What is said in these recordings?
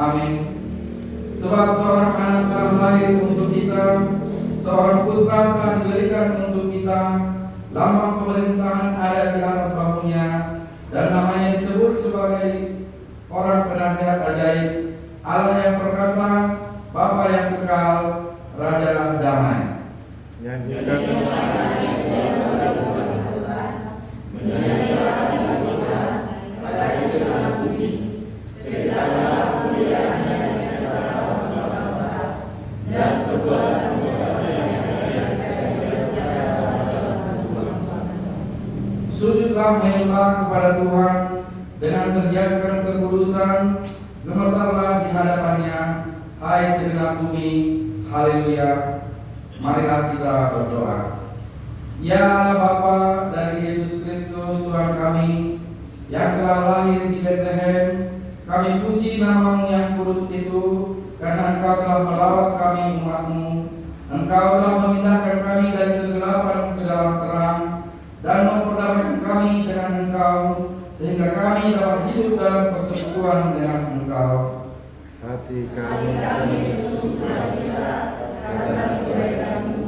Amin. Sebab seorang anak telah lahir untuk kita, seorang putra telah diberikan untuk kita, lambang pemerintahan ada di atas bahunya, dan namanya disebut sebagai orang penasihat ajaib, Allah yang perkasa, Bapa yang kekal, Raja damai. Sujudlah menyembah kepada Tuhan dengan berhiaskan kekudusan, gemetarlah di hadapannya, hai segenap bumi. Haleluya. Marilah kita berdoa. Ya Allah Bapa dari Yesus Kristus Tuhan kami yang telah lahir di Bethlehem, kami puji nama-Mu yang kudus itu, karena Engkau telah melawat kami umat-Mu. Engkau telah memindahkan kami dari kegelapan ke dalam terang dan memperdamaikan kami dengan Engkau, sehingga kami dapat hidup dalam persekutuan dengan Engkau. Hati kami bersukacita karena kebaikan-Mu,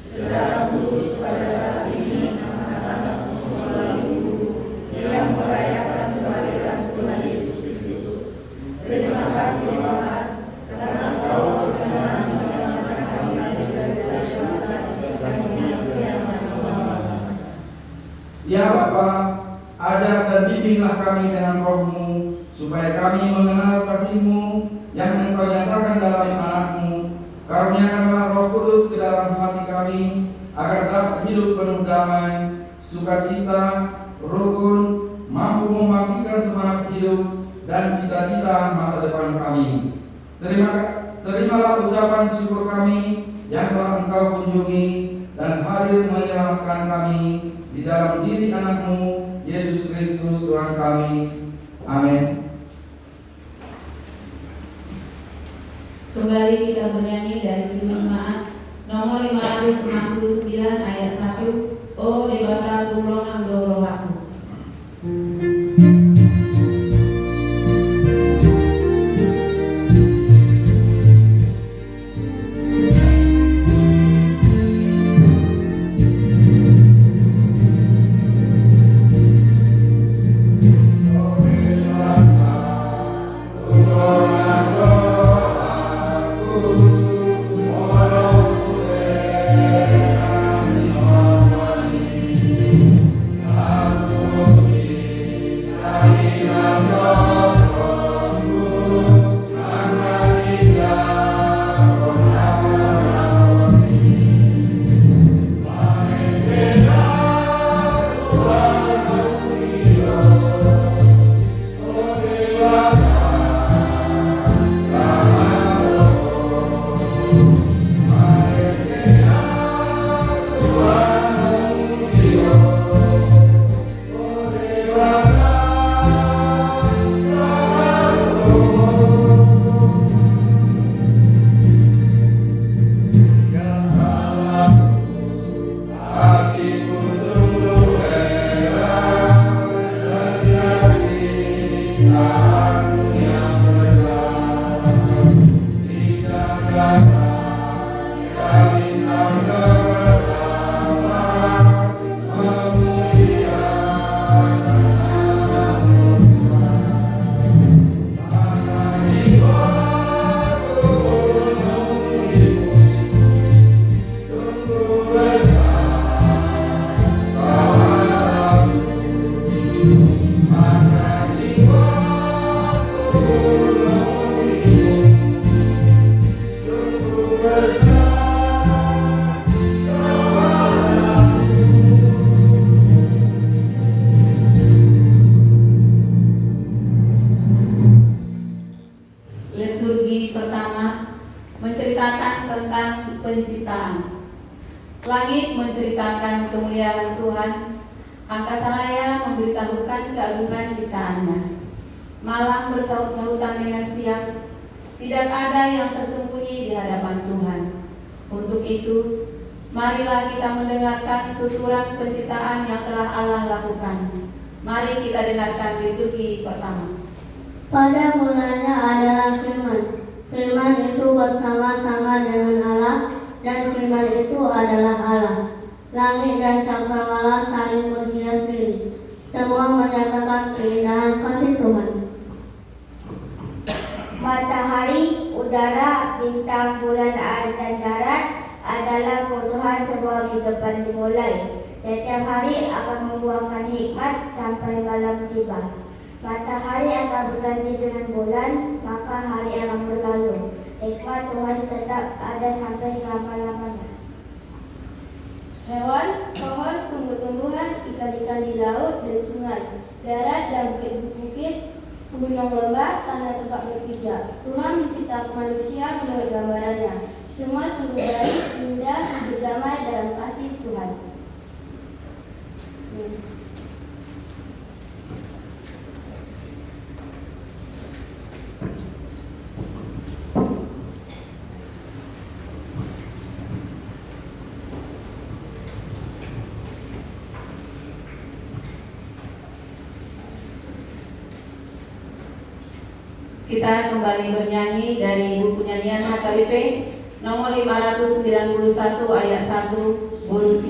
secara khusus pada saat ini anak-anak semua minggu yang merayakan kelahiran Tuhan Yesus Kristus. Terima kasih Tuhan, karena Engkau berkenan menyelamatkan kami dari dosa dan kematian selama-lamanya. Ya Bapa, ajar dan bimbinglah kami dengan Roh-Mu, supaya kami mengenal kasih-Mu yang Engkau nyatakan dalam anak-Mu. Karuniakanlah Roh Kudus ke dalam hati kami, agar dapat hidup penuh damai, sukacita, rukun, mampu membangkitkan semangat hidup dan cita-cita masa depan kami. Terimalah ucapan syukur kami yang telah Engkau kunjungi dan hadir menyelamatkan kami di dalam diri anak-Mu, Yesus Kristus Tuhan kami. Amin. Kembali kita bernyanyi dari Jemaat nomor 569 ayat 1. O debata tulungan doro aku. Liturgi pertama menceritakan tentang penciptaan. Langit menceritakan kemuliaan Tuhan, angkasa raya memberitahukan keagungan ciptaannya. Malam bersaut-sautan dengan siang, tidak ada yang tersembunyi di hadapan Tuhan. Untuk itu, marilah kita mendengarkan tuturan penciptaan yang telah Allah lakukan. Mari kita dengarkan liturgi pertama. Pada mulanya adalah firman Matahari, udara, bintang, bulan, air, dan darat adalah Tuhan sebelum kehidupan dimulai. Setiap hari akan membuahkan hikmat sampai malam tiba. Matahari akan berganti dengan bulan, maka hari akan berlalu. Hikmat Tuhan tetap ada sampai selama-lamanya. Hewan, pohon, tumbuh-tumbuhan, ikan-ikan di laut dan sungai, darat dan bukit-bukit, gunung lembah, tanah tempat berpijak. Tuhan menciptakan manusia menurut gambarannya. Semua sungguh baik, indah, berdamai dalam kasih Tuhan. Kita kembali bernyanyi dari buku nyanyian HKBP nomor 591 ayat 1 Bonus.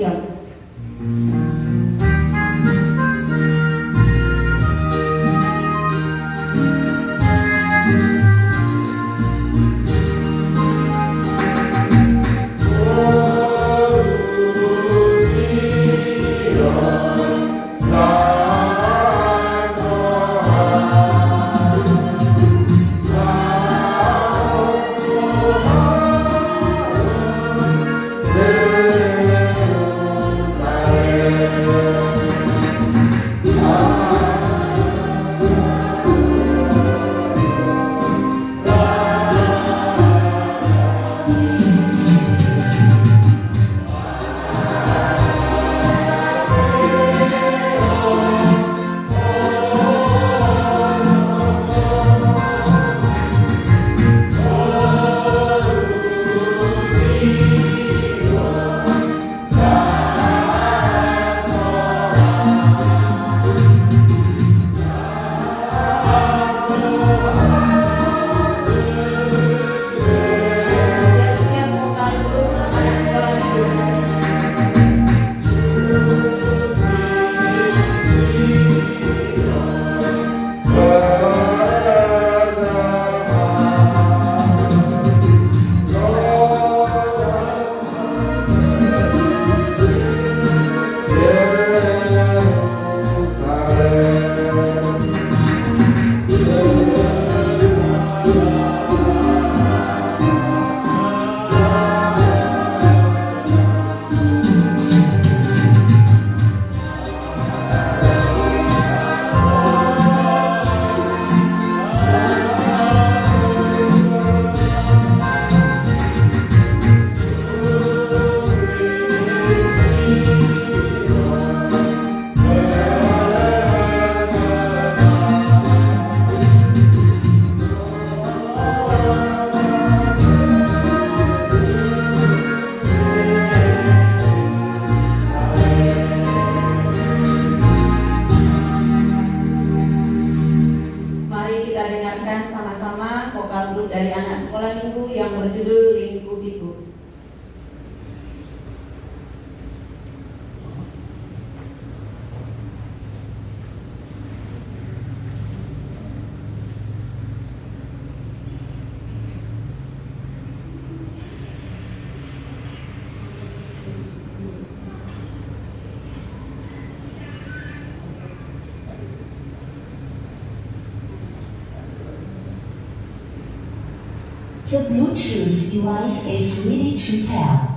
The Bluetooth device is ready to pair.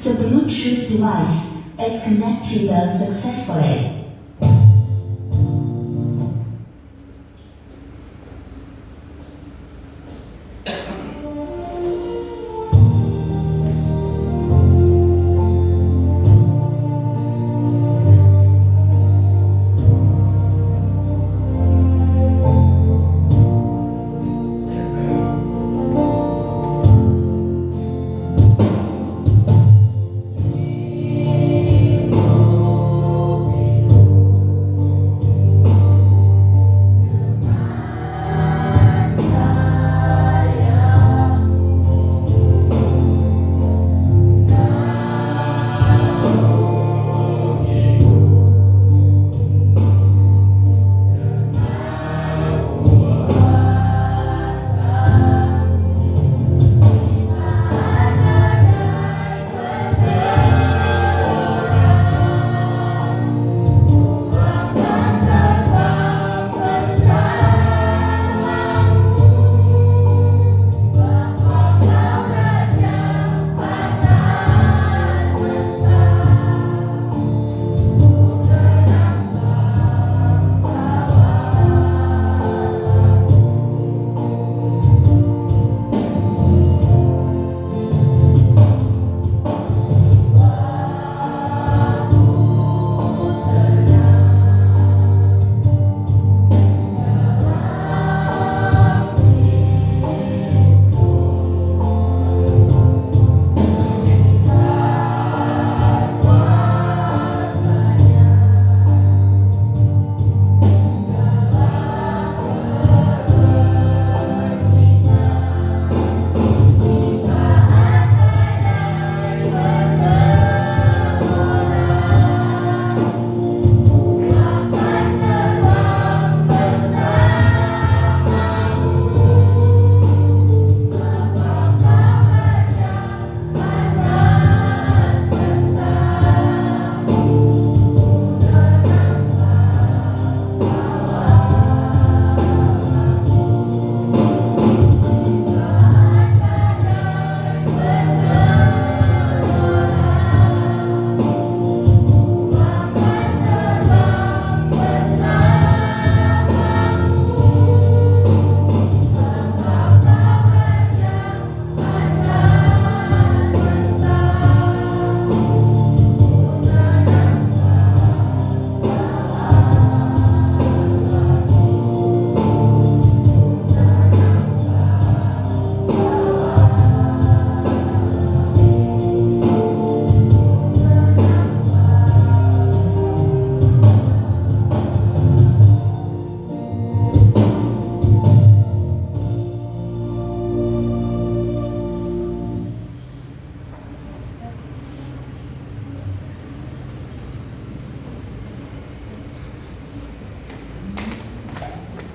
The Bluetooth device is connected successfully.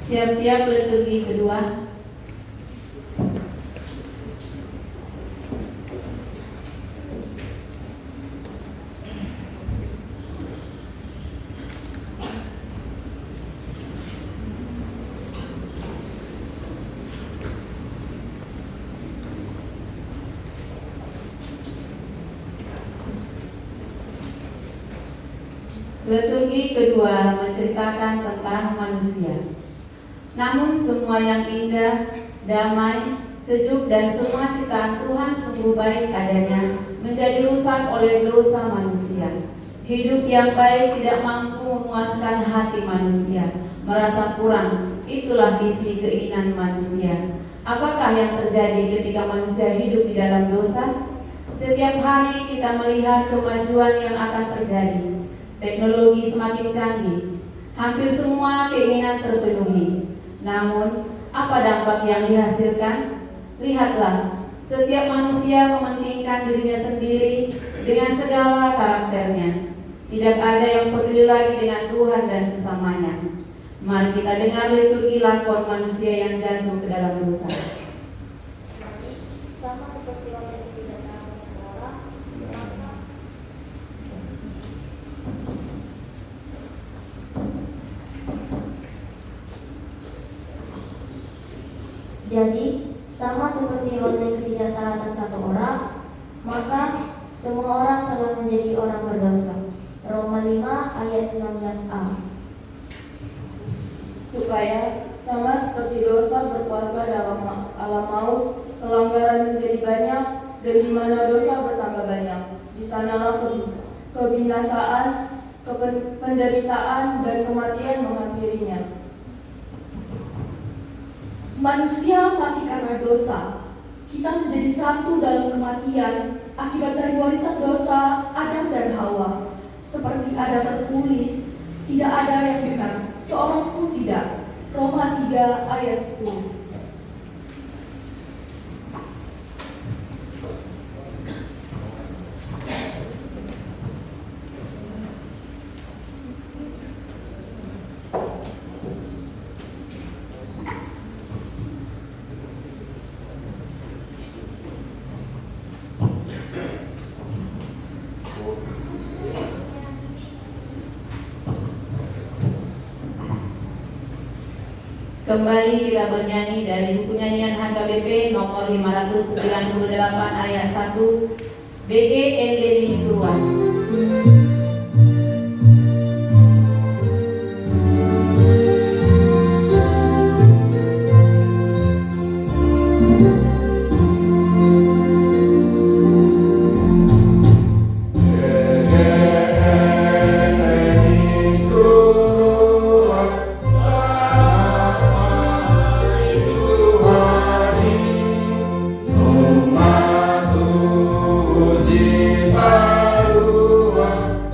Siap-siap liturgi kedua. Liturgi kedua menceritakan tentang manusia. Namun semua yang indah, damai, sejuk dan semua ciptaan Tuhan sungguh baik adanya menjadi rusak oleh dosa manusia. Hidup yang baik tidak mampu memuaskan hati manusia, merasa kurang. Itulah isi keinginan manusia. Apakah yang terjadi ketika manusia hidup di dalam dosa? Setiap hari kita melihat kemajuan yang akan terjadi. Teknologi semakin canggih, hampir semua keinginan terpenuhi. Namun, apa dampak yang dihasilkan? Lihatlah, setiap manusia mementingkan dirinya sendiri dengan segala karakternya. Tidak ada yang peduli lagi dengan Tuhan dan sesamanya. Mari kita dengar liturgi lakon manusia yang jatuh ke dalam dosa. Sama seperti orang yang tidak tahu sekolah, jadi, sama seperti oleh ketidaktaatan satu orang, maka semua orang telah menjadi orang berdosa. Roma 5 ayat 19a. Supaya sama seperti dosa berkuasa dalam alam maut, pelanggaran menjadi banyak, dan di mana dosa bertambah banyak, di sanalah kebinasaan, penderitaan, dan kematian menghampirinya. Manusia mati karena dosa. Kita menjadi satu dalam kematian akibat dari warisan dosa Adam dan Hawa. Seperti ada tertulis, tidak ada yang benar, seorang pun tidak. Roma 3 ayat 10. Kembali kita bernyanyi dari buku nyanyian HKBP nomor 598 ayat 1 BG Endeli Suruhan. Umat Tuhan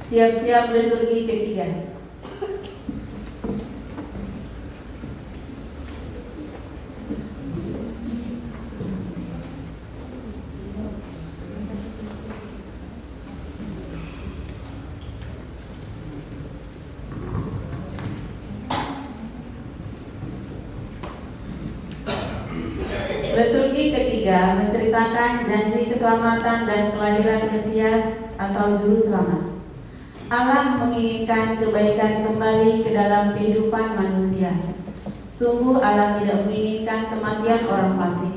Siap-siap liturgi ketiga. Liturgi ketiga menceritakan janji keselamatan dan kelahiran Mesias atau Juru Selamat. Allah menginginkan kebaikan kembali ke dalam kehidupan manusia. Sungguh Allah tidak menginginkan kematian orang fasik,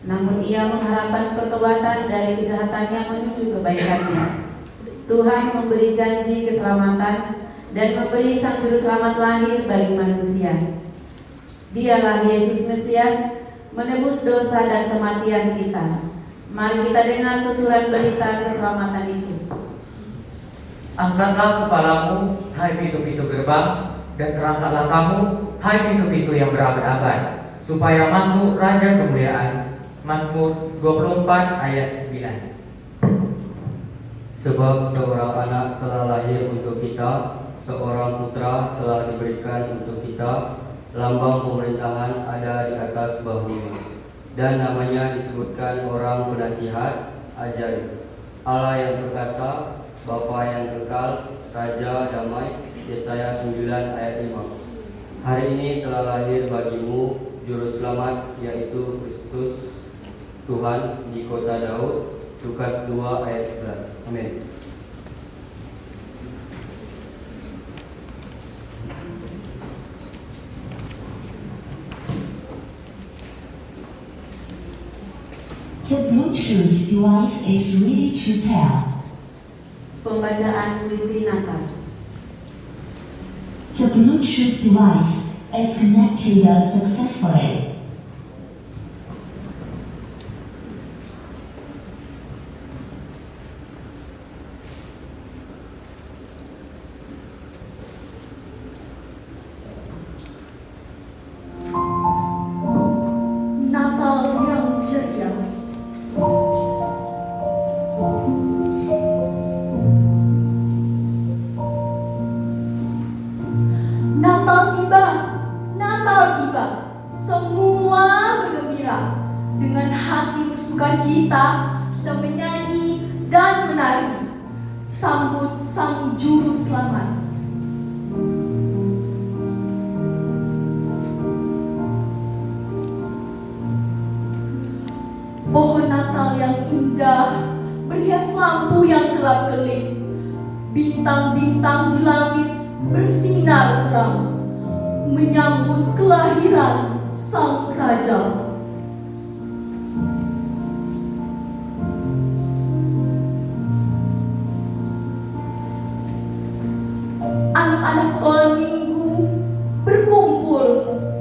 namun Ia mengharapkan pertobatan dari kejahatannya menuju kebaikannya. Tuhan memberi janji keselamatan dan memberi Sang Juru Selamat lahir bagi manusia. Dialah Yesus Mesias, menebus dosa dan kematian kita. Mari kita dengar tuturan berita keselamatan itu. Angkatlah kepalamu, hai pintu-pintu gerbang, dan terangkatlah kamu, hai pintu-pintu yang berabad-abad, supaya masuk Raja Kemuliaan. Mazmur 24 ayat 9. Sebab seorang anak telah lahir untuk kita, seorang putra telah diberikan untuk kita, lambang pemerintahan ada di atas bahunya, dan namanya disebutkan Orang Penasihat, Ajaib, Allah yang perkasa, Bapa yang kekal, Raja damai. Yesaya 9 ayat 5. Hari ini telah lahir bagimu Juru Selamat, yaitu Kristus Tuhan di kota Daud. Lukas 2 ayat 11. Amin. The Bluetooth device is ready to pair. Pembacaan puisi Natal. The Bluetooth device is connected successfully. Natal yang ceria. Natal tiba, semua bergembira. Dengan hati bersukacita, kita menyanyi dan menari, sambut Sang Juru Selamat. Pohon Natal yang indah berhias lampu yang kelap-kelip. Bintang-bintang di langit bersinar terang, menyambut kelahiran Sang Raja. Anak-anak sekolah minggu berkumpul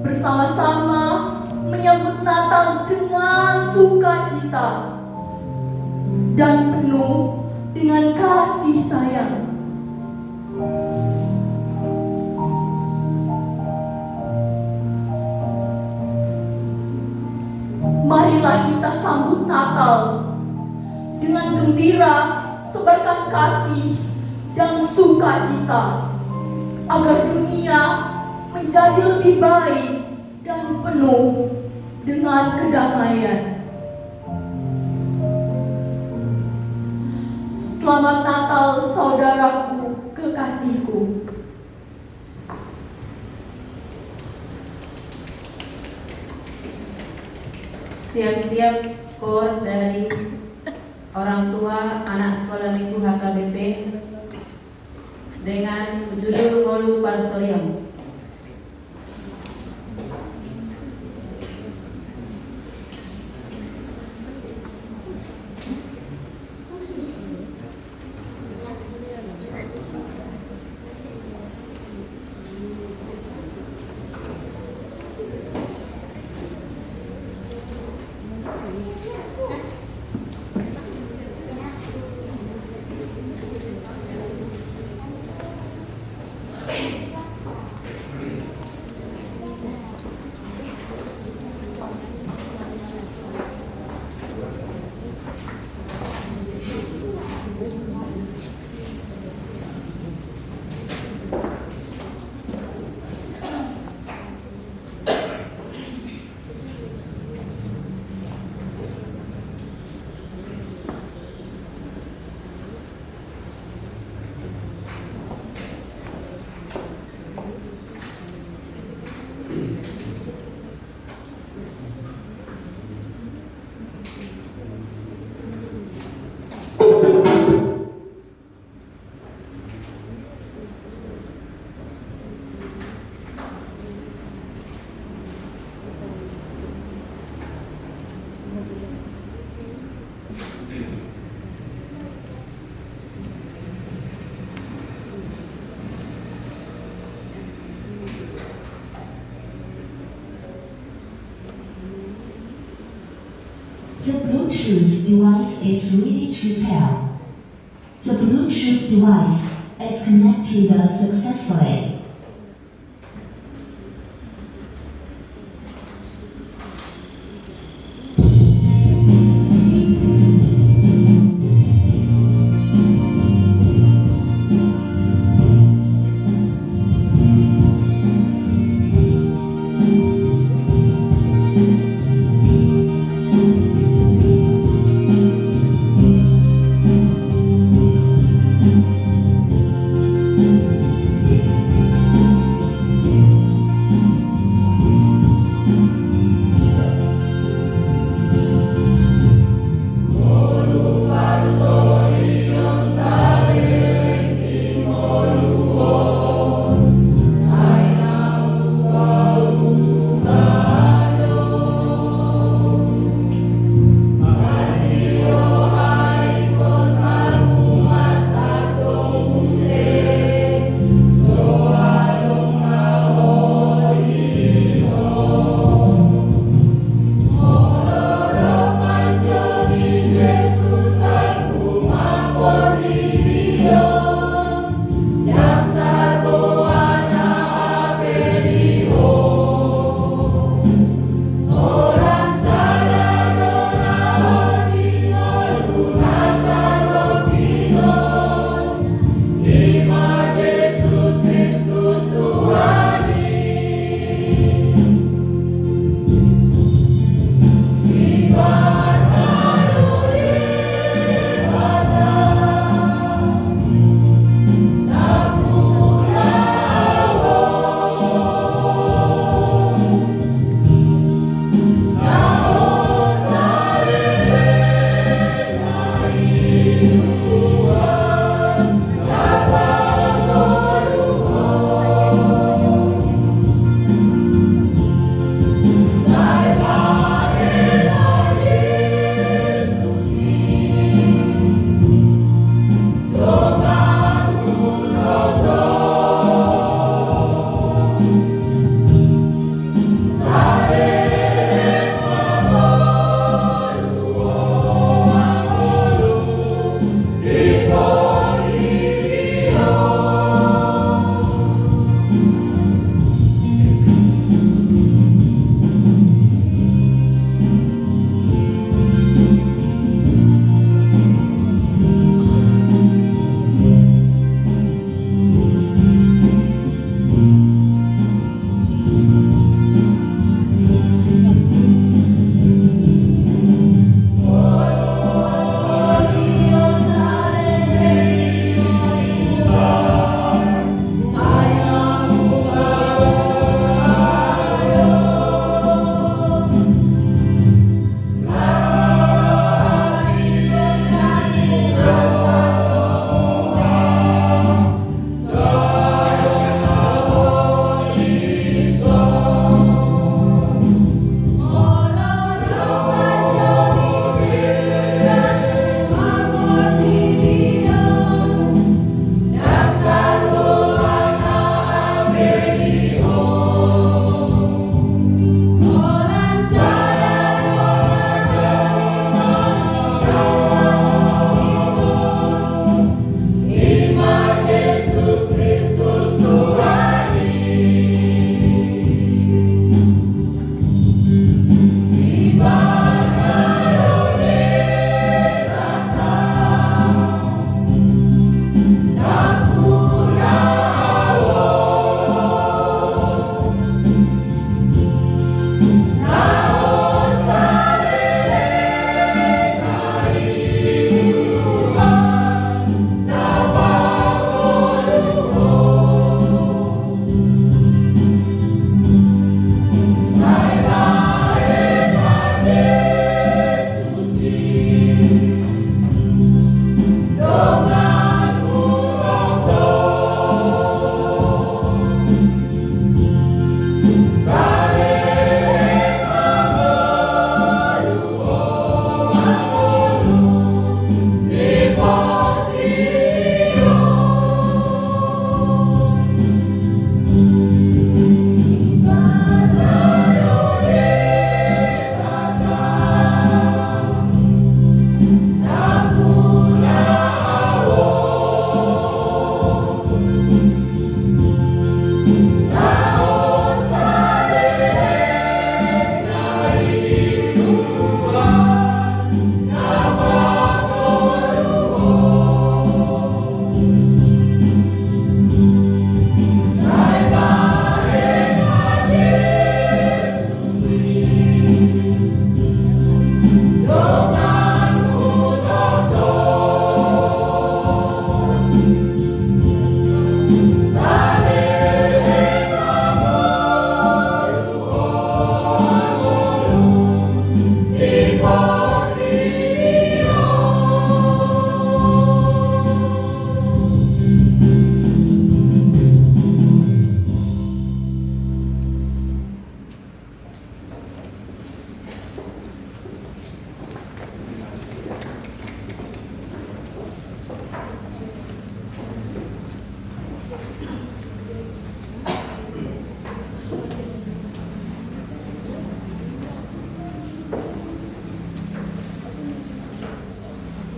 bersama-sama menyambut Natal dengan sukacita dan penuh dengan kasih sayang. Marilah kita sambut Natal dengan gembira, sebarkan kasih dan sukacita, agar dunia menjadi lebih baik dan penuh dengan kedamaian. Selamat Natal saudaraku kekasihku. Siap-siap kor dari orang tua anak sekolah minggu HKBP dengan judul Holu Parsorium. The Bluetooth device is ready to pair. The Bluetooth device is connected successfully.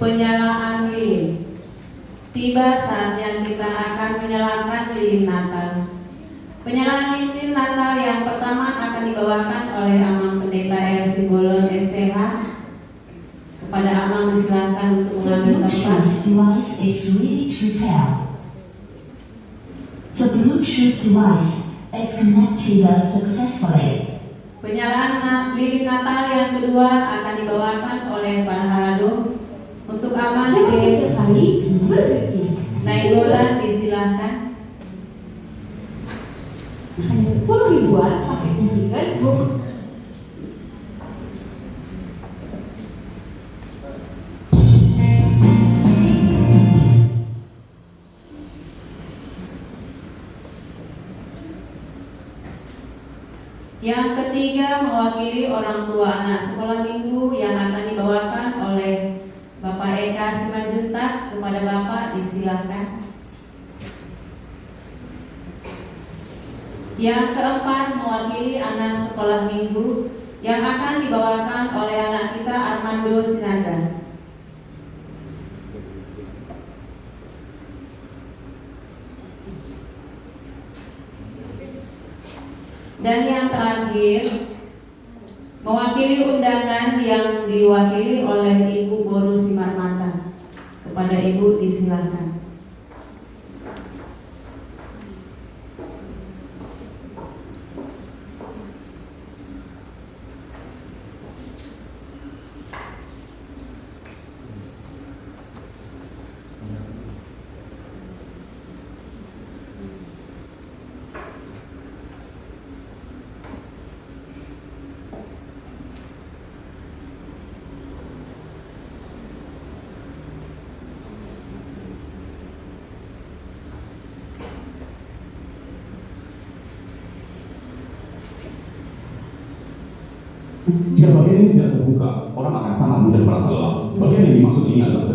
Penyalaan lilin. Tiba saatnya kita akan menyalakan lilin Natal. Penyalaan lilin Natal yang pertama akan dibawakan oleh Amang Pendeta R. Simbolon STH. Kepada Amang disilakan untuk The mengambil tempat. Bluetooth device is ready to pair. The Bluetooth device is connected successfully. Penyalaan lilin Natal yang kedua akan dibawakan oleh Pak Harado. Untuk Amang C. Nainggolan disilahkan. Hanya 10 ribuan paketnya jika book. Yang ketiga mewakili orang tua anak sekolah minggu yang akan dibawakan oleh Bapak Eka Simajuntak. Kepada Bapak disilahkan. Yang keempat mewakili anak sekolah minggu yang akan dibawakan oleh anak kita Armando Sinaga. Dan yang terakhir mewakili undangan yang diwakili oleh Ibu Boru Simarmata. Kepada Ibu disilahkan. Jika bagian ini tidak terbuka, orang akan sangat mudah merasa lelah. Bagian yang dimaksud ini adalah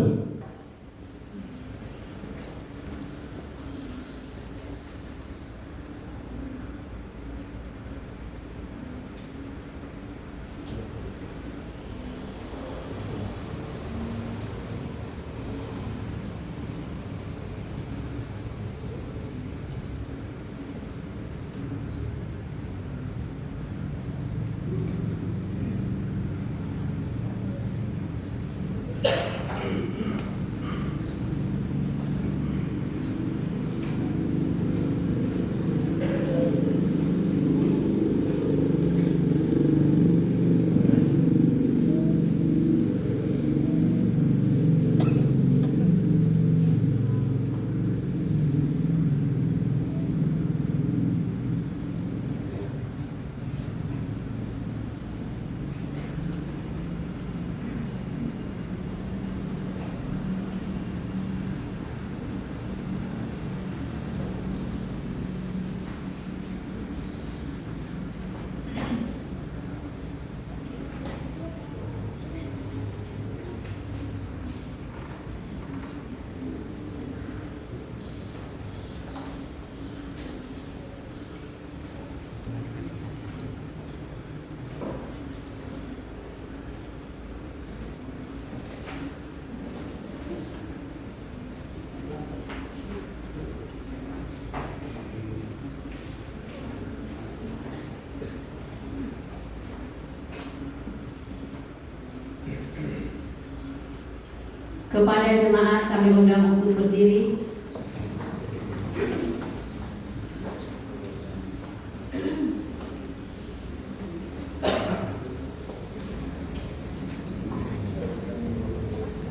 Kepada jemaat kami undang untuk berdiri.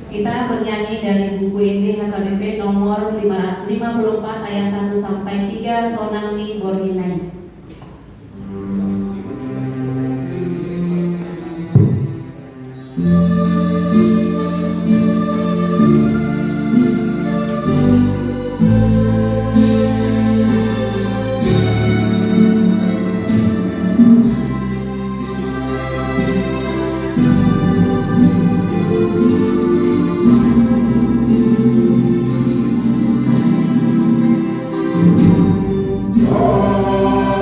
Kita bernyanyi dari buku Inde HKBP nomor 54 ayat 1 sampai 3 Sonang di Borhinai. Oh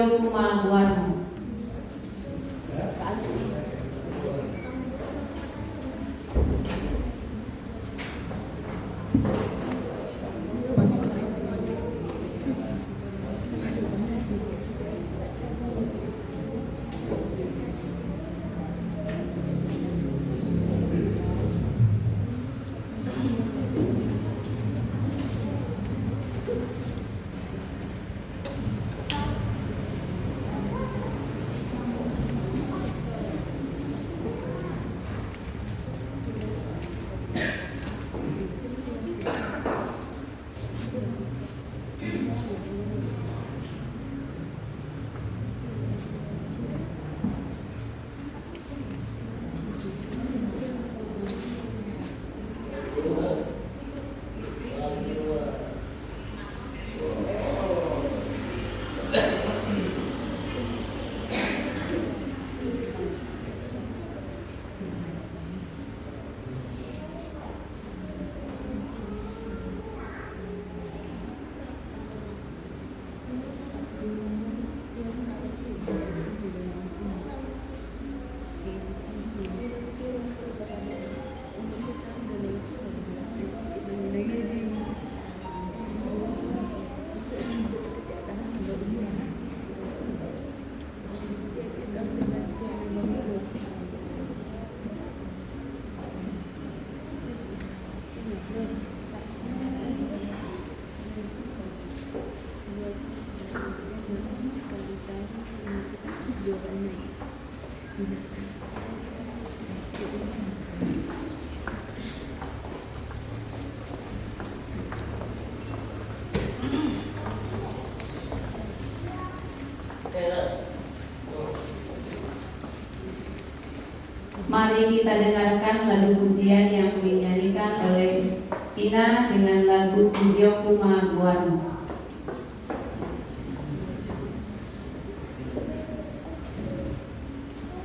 Bujio Kumaguarno. Mari kita dengarkan lagu pujian yang dinyanyikan oleh Ina dengan lagu Bujio Kumaguarno.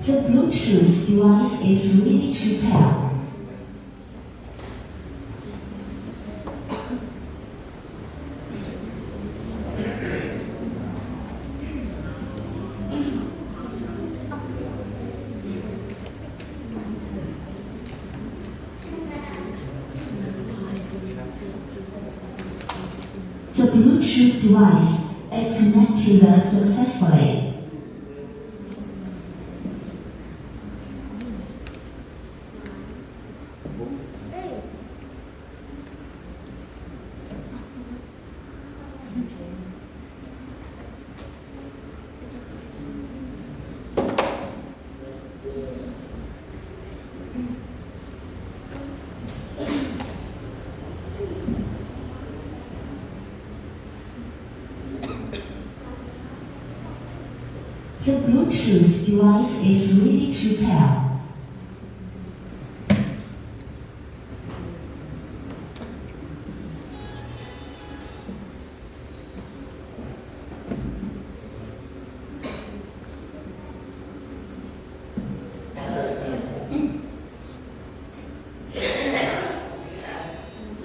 The Bluetooth device is ready to pair. The Bluetooth device is connected successfully. The Bluetooth device is ready to pair.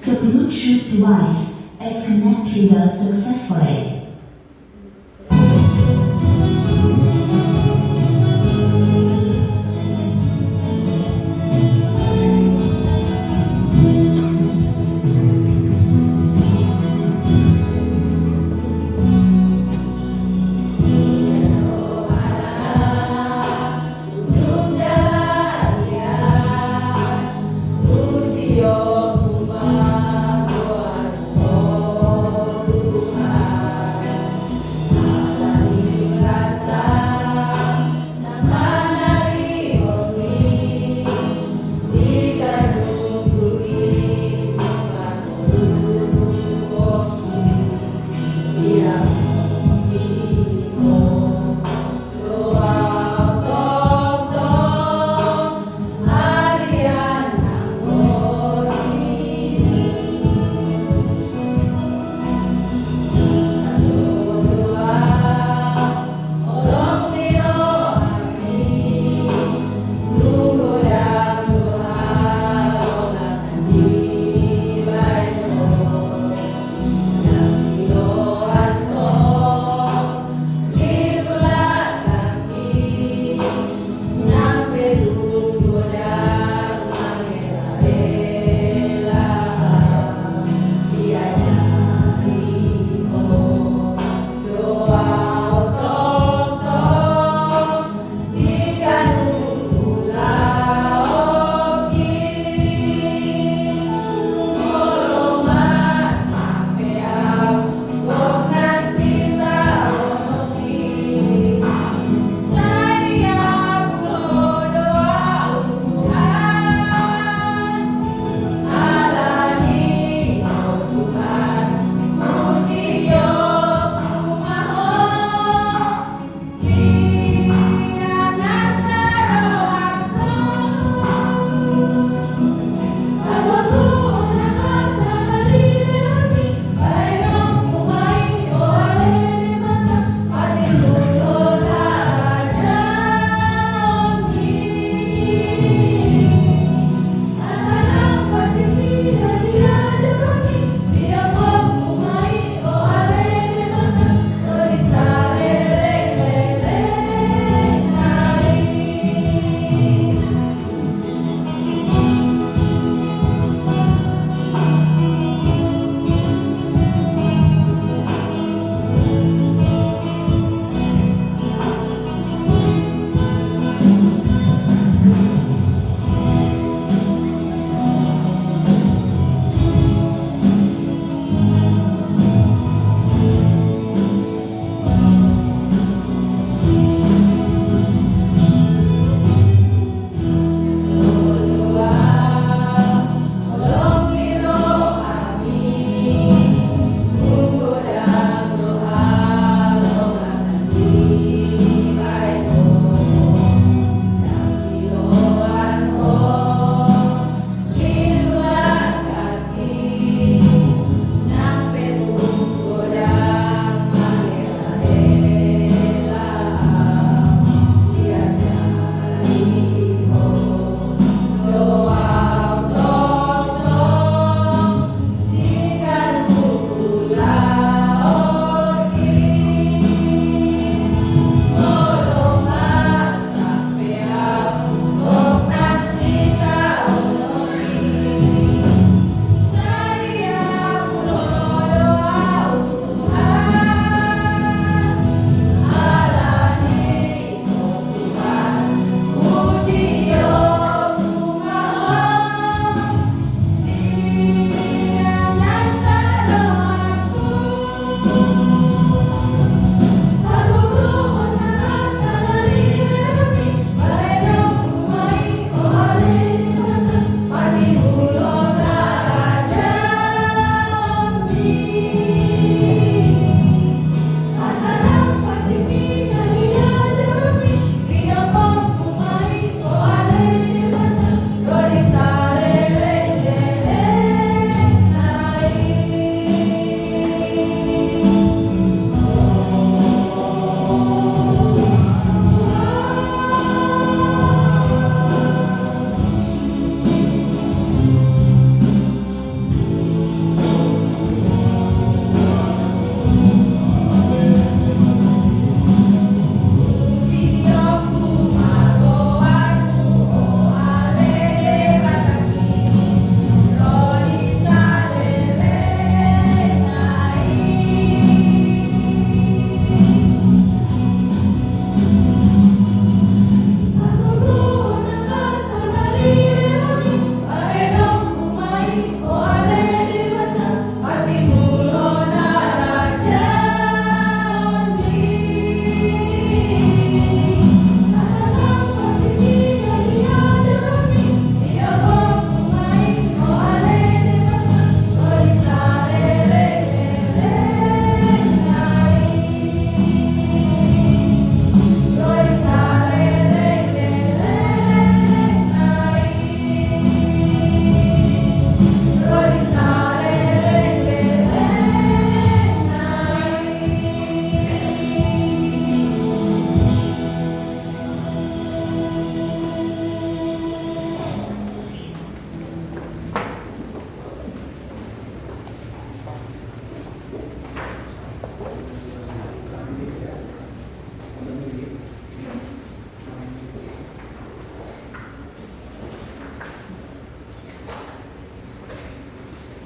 The Bluetooth device is connected successfully. Bujio Kumaguarno Tuhan.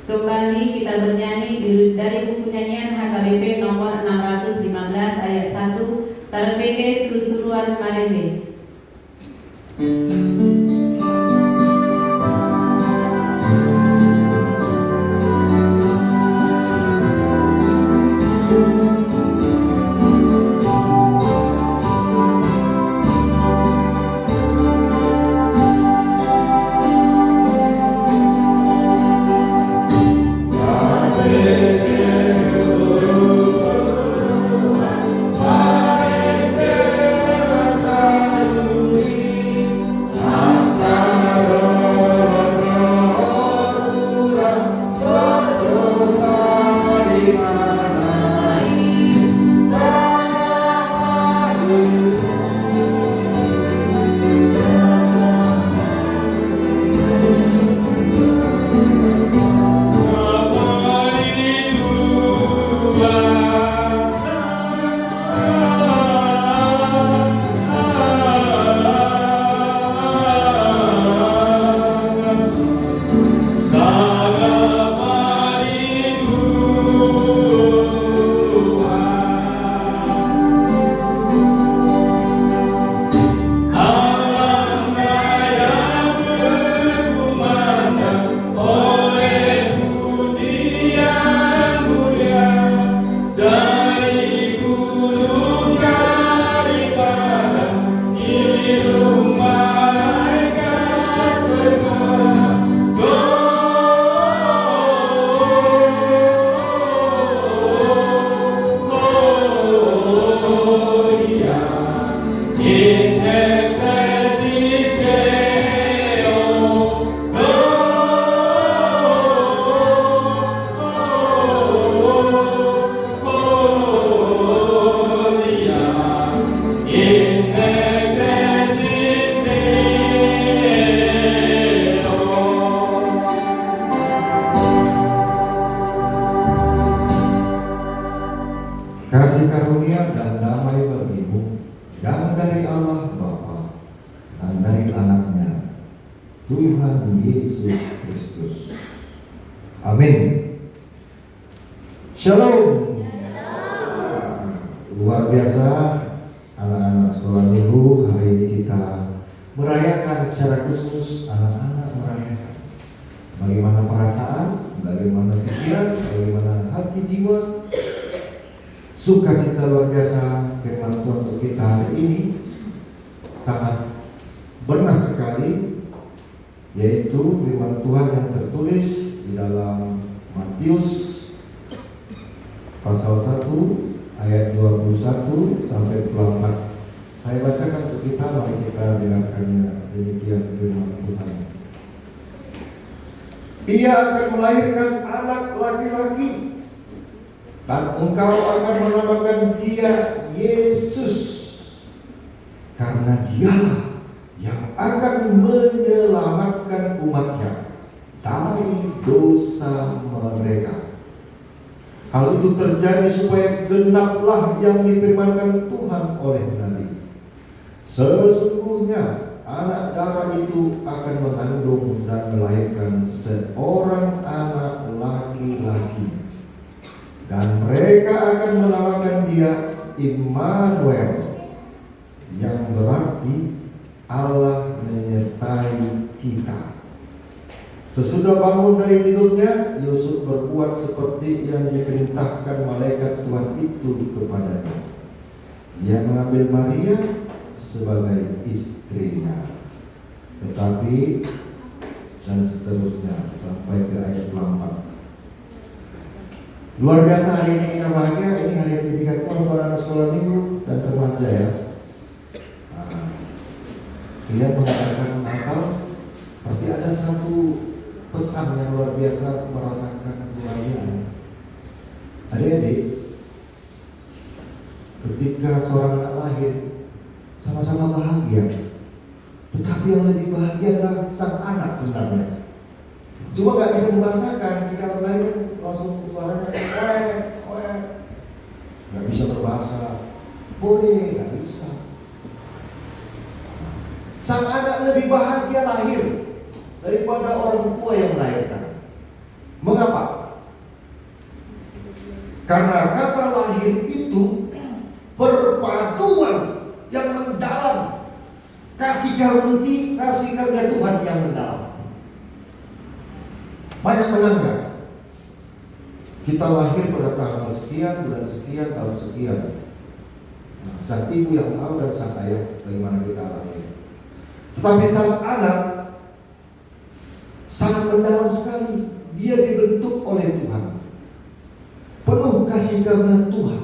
Kembali kita bernyanyi dari buku nyanyian HKBP nomor 615 ayat 1, Taran PG Seru-seruan Marende. Kasih karunia dan damai bagimu yang dari Allah Bapa dan dari anaknya Tuhan Yesus Kristus. Amin. Shalom. Luar biasa anak-anak sekolah minggu, hari ini kita merayakan secara khusus, anak-anak merayakan bagaimana perasaan, bagaimana pikiran, bagaimana hati jiwa, sukacita luar biasa firman Tuhan untuk kita hari ini sangat bernas sekali, yaitu firman Tuhan yang tertulis di dalam Matius pasal 1 ayat 21 sampai 24. Saya bacakan untuk kita, mari kita dengarkannya. Demikian firman Tuhan. Ia akan melahirkan anak laki-laki, dan engkau akan menamakan dia Yesus, karena dialah yang akan menyelamatkan umatnya dari dosa mereka. Hal itu terjadi supaya genaplah yang difirmankan Tuhan oleh Nabi. Sesungguhnya anak darah itu akan mengandung dan melahirkan seorang anak laki-laki, dan mereka akan menamakan dia Immanuel, yang berarti Allah menyertai kita. Sesudah bangun dari tidurnya, Yusuf berbuat seperti yang diperintahkan malaikat Tuhan itu kepadanya. Ia mengambil Maria sebagai istrinya. Tetapi dan seterusnya sampai ke ayat 24. Luar biasa hari ini kita bahagia. Ini hari ketiga Tuhan pada anak sekolah minggu dan remaja ya. Dia mengatakan Natal berarti ada satu pesan yang luar biasa merasakan kebahagiaan. Adik-adik, ketika seorang anak lahir sama-sama bahagia, tetapi yang lebih bahagia adalah sang anak sebenarnya. Cuma gak bisa membahasakan, ketika lahir langsung suaranya gak bisa berbahasa, boleh, gak bisa. Sang anak lebih bahagia lahir daripada orang tua yang melahirkan. Mengapa? Karena kata lahir itu perpaduan yang mendalam, kasih karunia Tuhan yang mendalam. Banyak menangnya. Kita lahir pada tanggal sekian, bulan sekian, tahun sekian. Nah, sang ibu yang tahu dan sang ayah bagaimana kita lahir. Tetapi sang anak sangat mendalam sekali. Dia dibentuk oleh Tuhan, penuh kasih karunia Tuhan,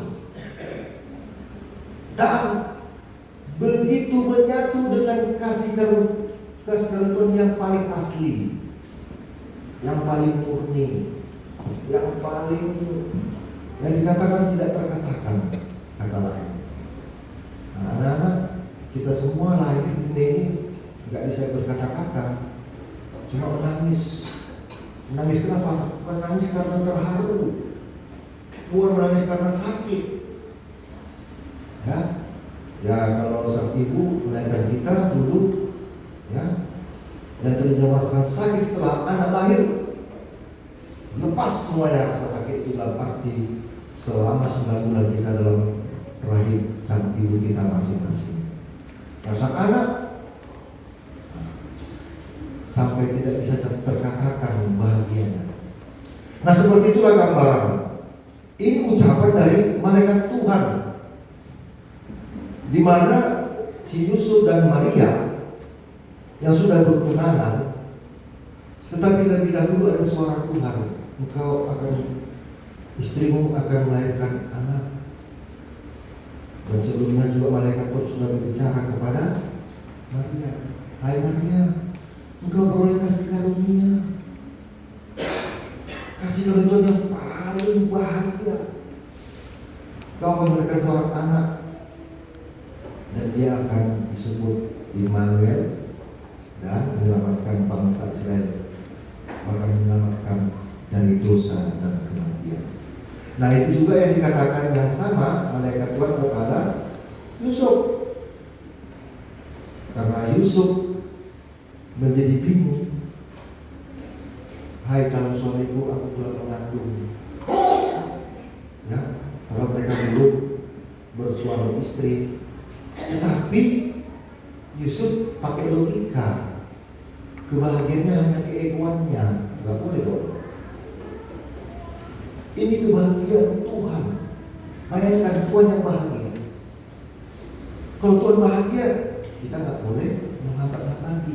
dan begitu menyatu dengan kasih karunia Tuhan yang paling asli, yang paling murni, yang dikatakan tidak terkatakan kata lain. Nah, anak-anak kita semua lahir di dunia ini nggak bisa berkata-kata, cuma menangis. Menangis kenapa? Menangis karena terharu, bukan menangis karena sakit. Ya kalau sang ibu melahirkan kita dulu, ya, dan terjadi masalah sakit setelah anak lahir, lepas semuanya rasa sakit itu dalam arti selama 9 bulan kita dalam rahim sang ibu kita masing-masing. Nah, sang anak sampai tidak bisa terkatakan bahagianya. Nah, seperti itulah gambaran. Ini ucapan dari malaikat Tuhan, di mana si Yusuf dan Maria yang sudah bertunangan, tetapi lebih dahulu ada suara Tuhan, istrimu akan melahirkan anak. Dan sebelumnya juga malaikat Tuhan sudah berbicara kepada Maria, hai Maria, engkau beroleh kasih karunia Tuhan yang paling bahagia. Kau akan memberikan seorang anak, dan dia akan disebut Immanuel, dan menyelamatkan bangsa Israel, bahkan menyelamatkan dari dosa dan kematian. Nah, itu juga yang dikatakan yang sama malaikat Tuhan kepada Yusuf. Karena Yusuf menjadi bingung, hai calon suamiku, aku telah mengandung. Ya, kalau mereka dulu bersuami istri, tetapi Yusuf pakai logika, kebahagiaannya hanya keegoannya, nggak boleh dong. Ini kebahagiaan Tuhan. Bayangkan Tuhan yang bahagia. Kalau Tuhan bahagia, kita nggak boleh menghambat lagi.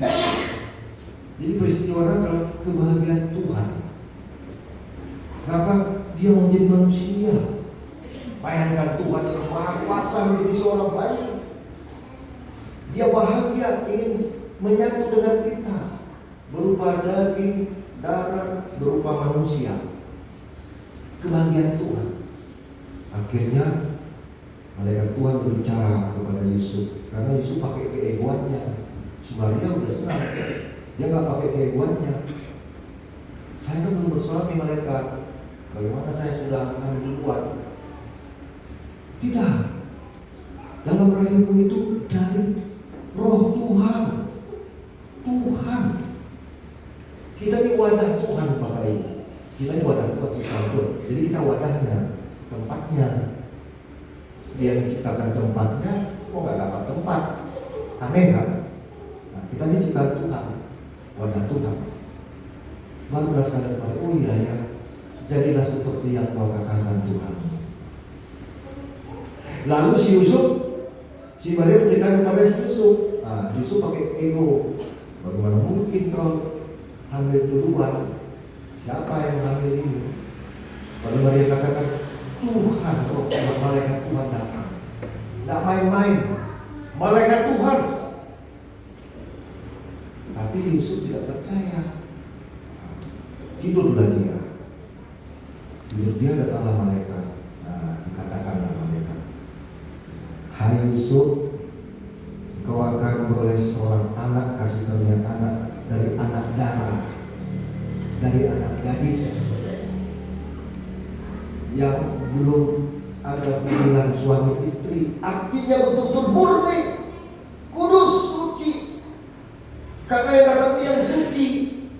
Jadi peristiwa adalah kebahagiaan Tuhan. Kenapa? Dia menjadi manusia. Bayangkan Tuhan yang maha kuasa menjadi seorang bayi. Dia bahagia ingin menyatu dengan kita, berupa daging, darah, berupa manusia. Kebahagiaan Tuhan. Akhirnya malaikat Tuhan berbicara kepada Yusuf, karena Yusuf pakai keegoannya. Sebenarnya udah senang, dia nggak pakai keegoannya. Saya kan belum bersuami malaikat, bagaimana saya sudah hamil duluan? Tidak. Dalam rahimku itu dari Roh Tuhan. Tuhan. Kita ini wadah Tuhan, Bapak Ibu. Kita ini wadah Tuhan ciptaan Tuhan. Jadi kita wadahnya, tempatnya. Dia menciptakan tempatnya, kok nggak dapat tempat? Aneh kan? Nah, kita ini ciptaan Tuhan, wadah Tuhan. Barulah sadar, oh iya ya, jadilah seperti yang kau katakan Tuhan. Lalu si Maria menceritakan kepada si Yusuf. Nah, Yusuf pakai ego. Bagaimana mungkin kau hamil duluan? Siapa yang hamil ini? Lalu Maria katakan, Tuhan, malaikat Tuhan datang. Tidak main-main, malaikat Tuhan. Tapi Yusuf tidak percaya. Tidurlah dia. Tidur dia, datanglah malaikat. Nah, dikatakanlah malaikat, hai Yusuf, kau akan beroleh seorang anak, kasih karunia anak dari anak darah, dari anak gadis yang belum ada hubungan suami istri. Artinya betul-betul murni, kudus, suci. Karena yang datang yang suci,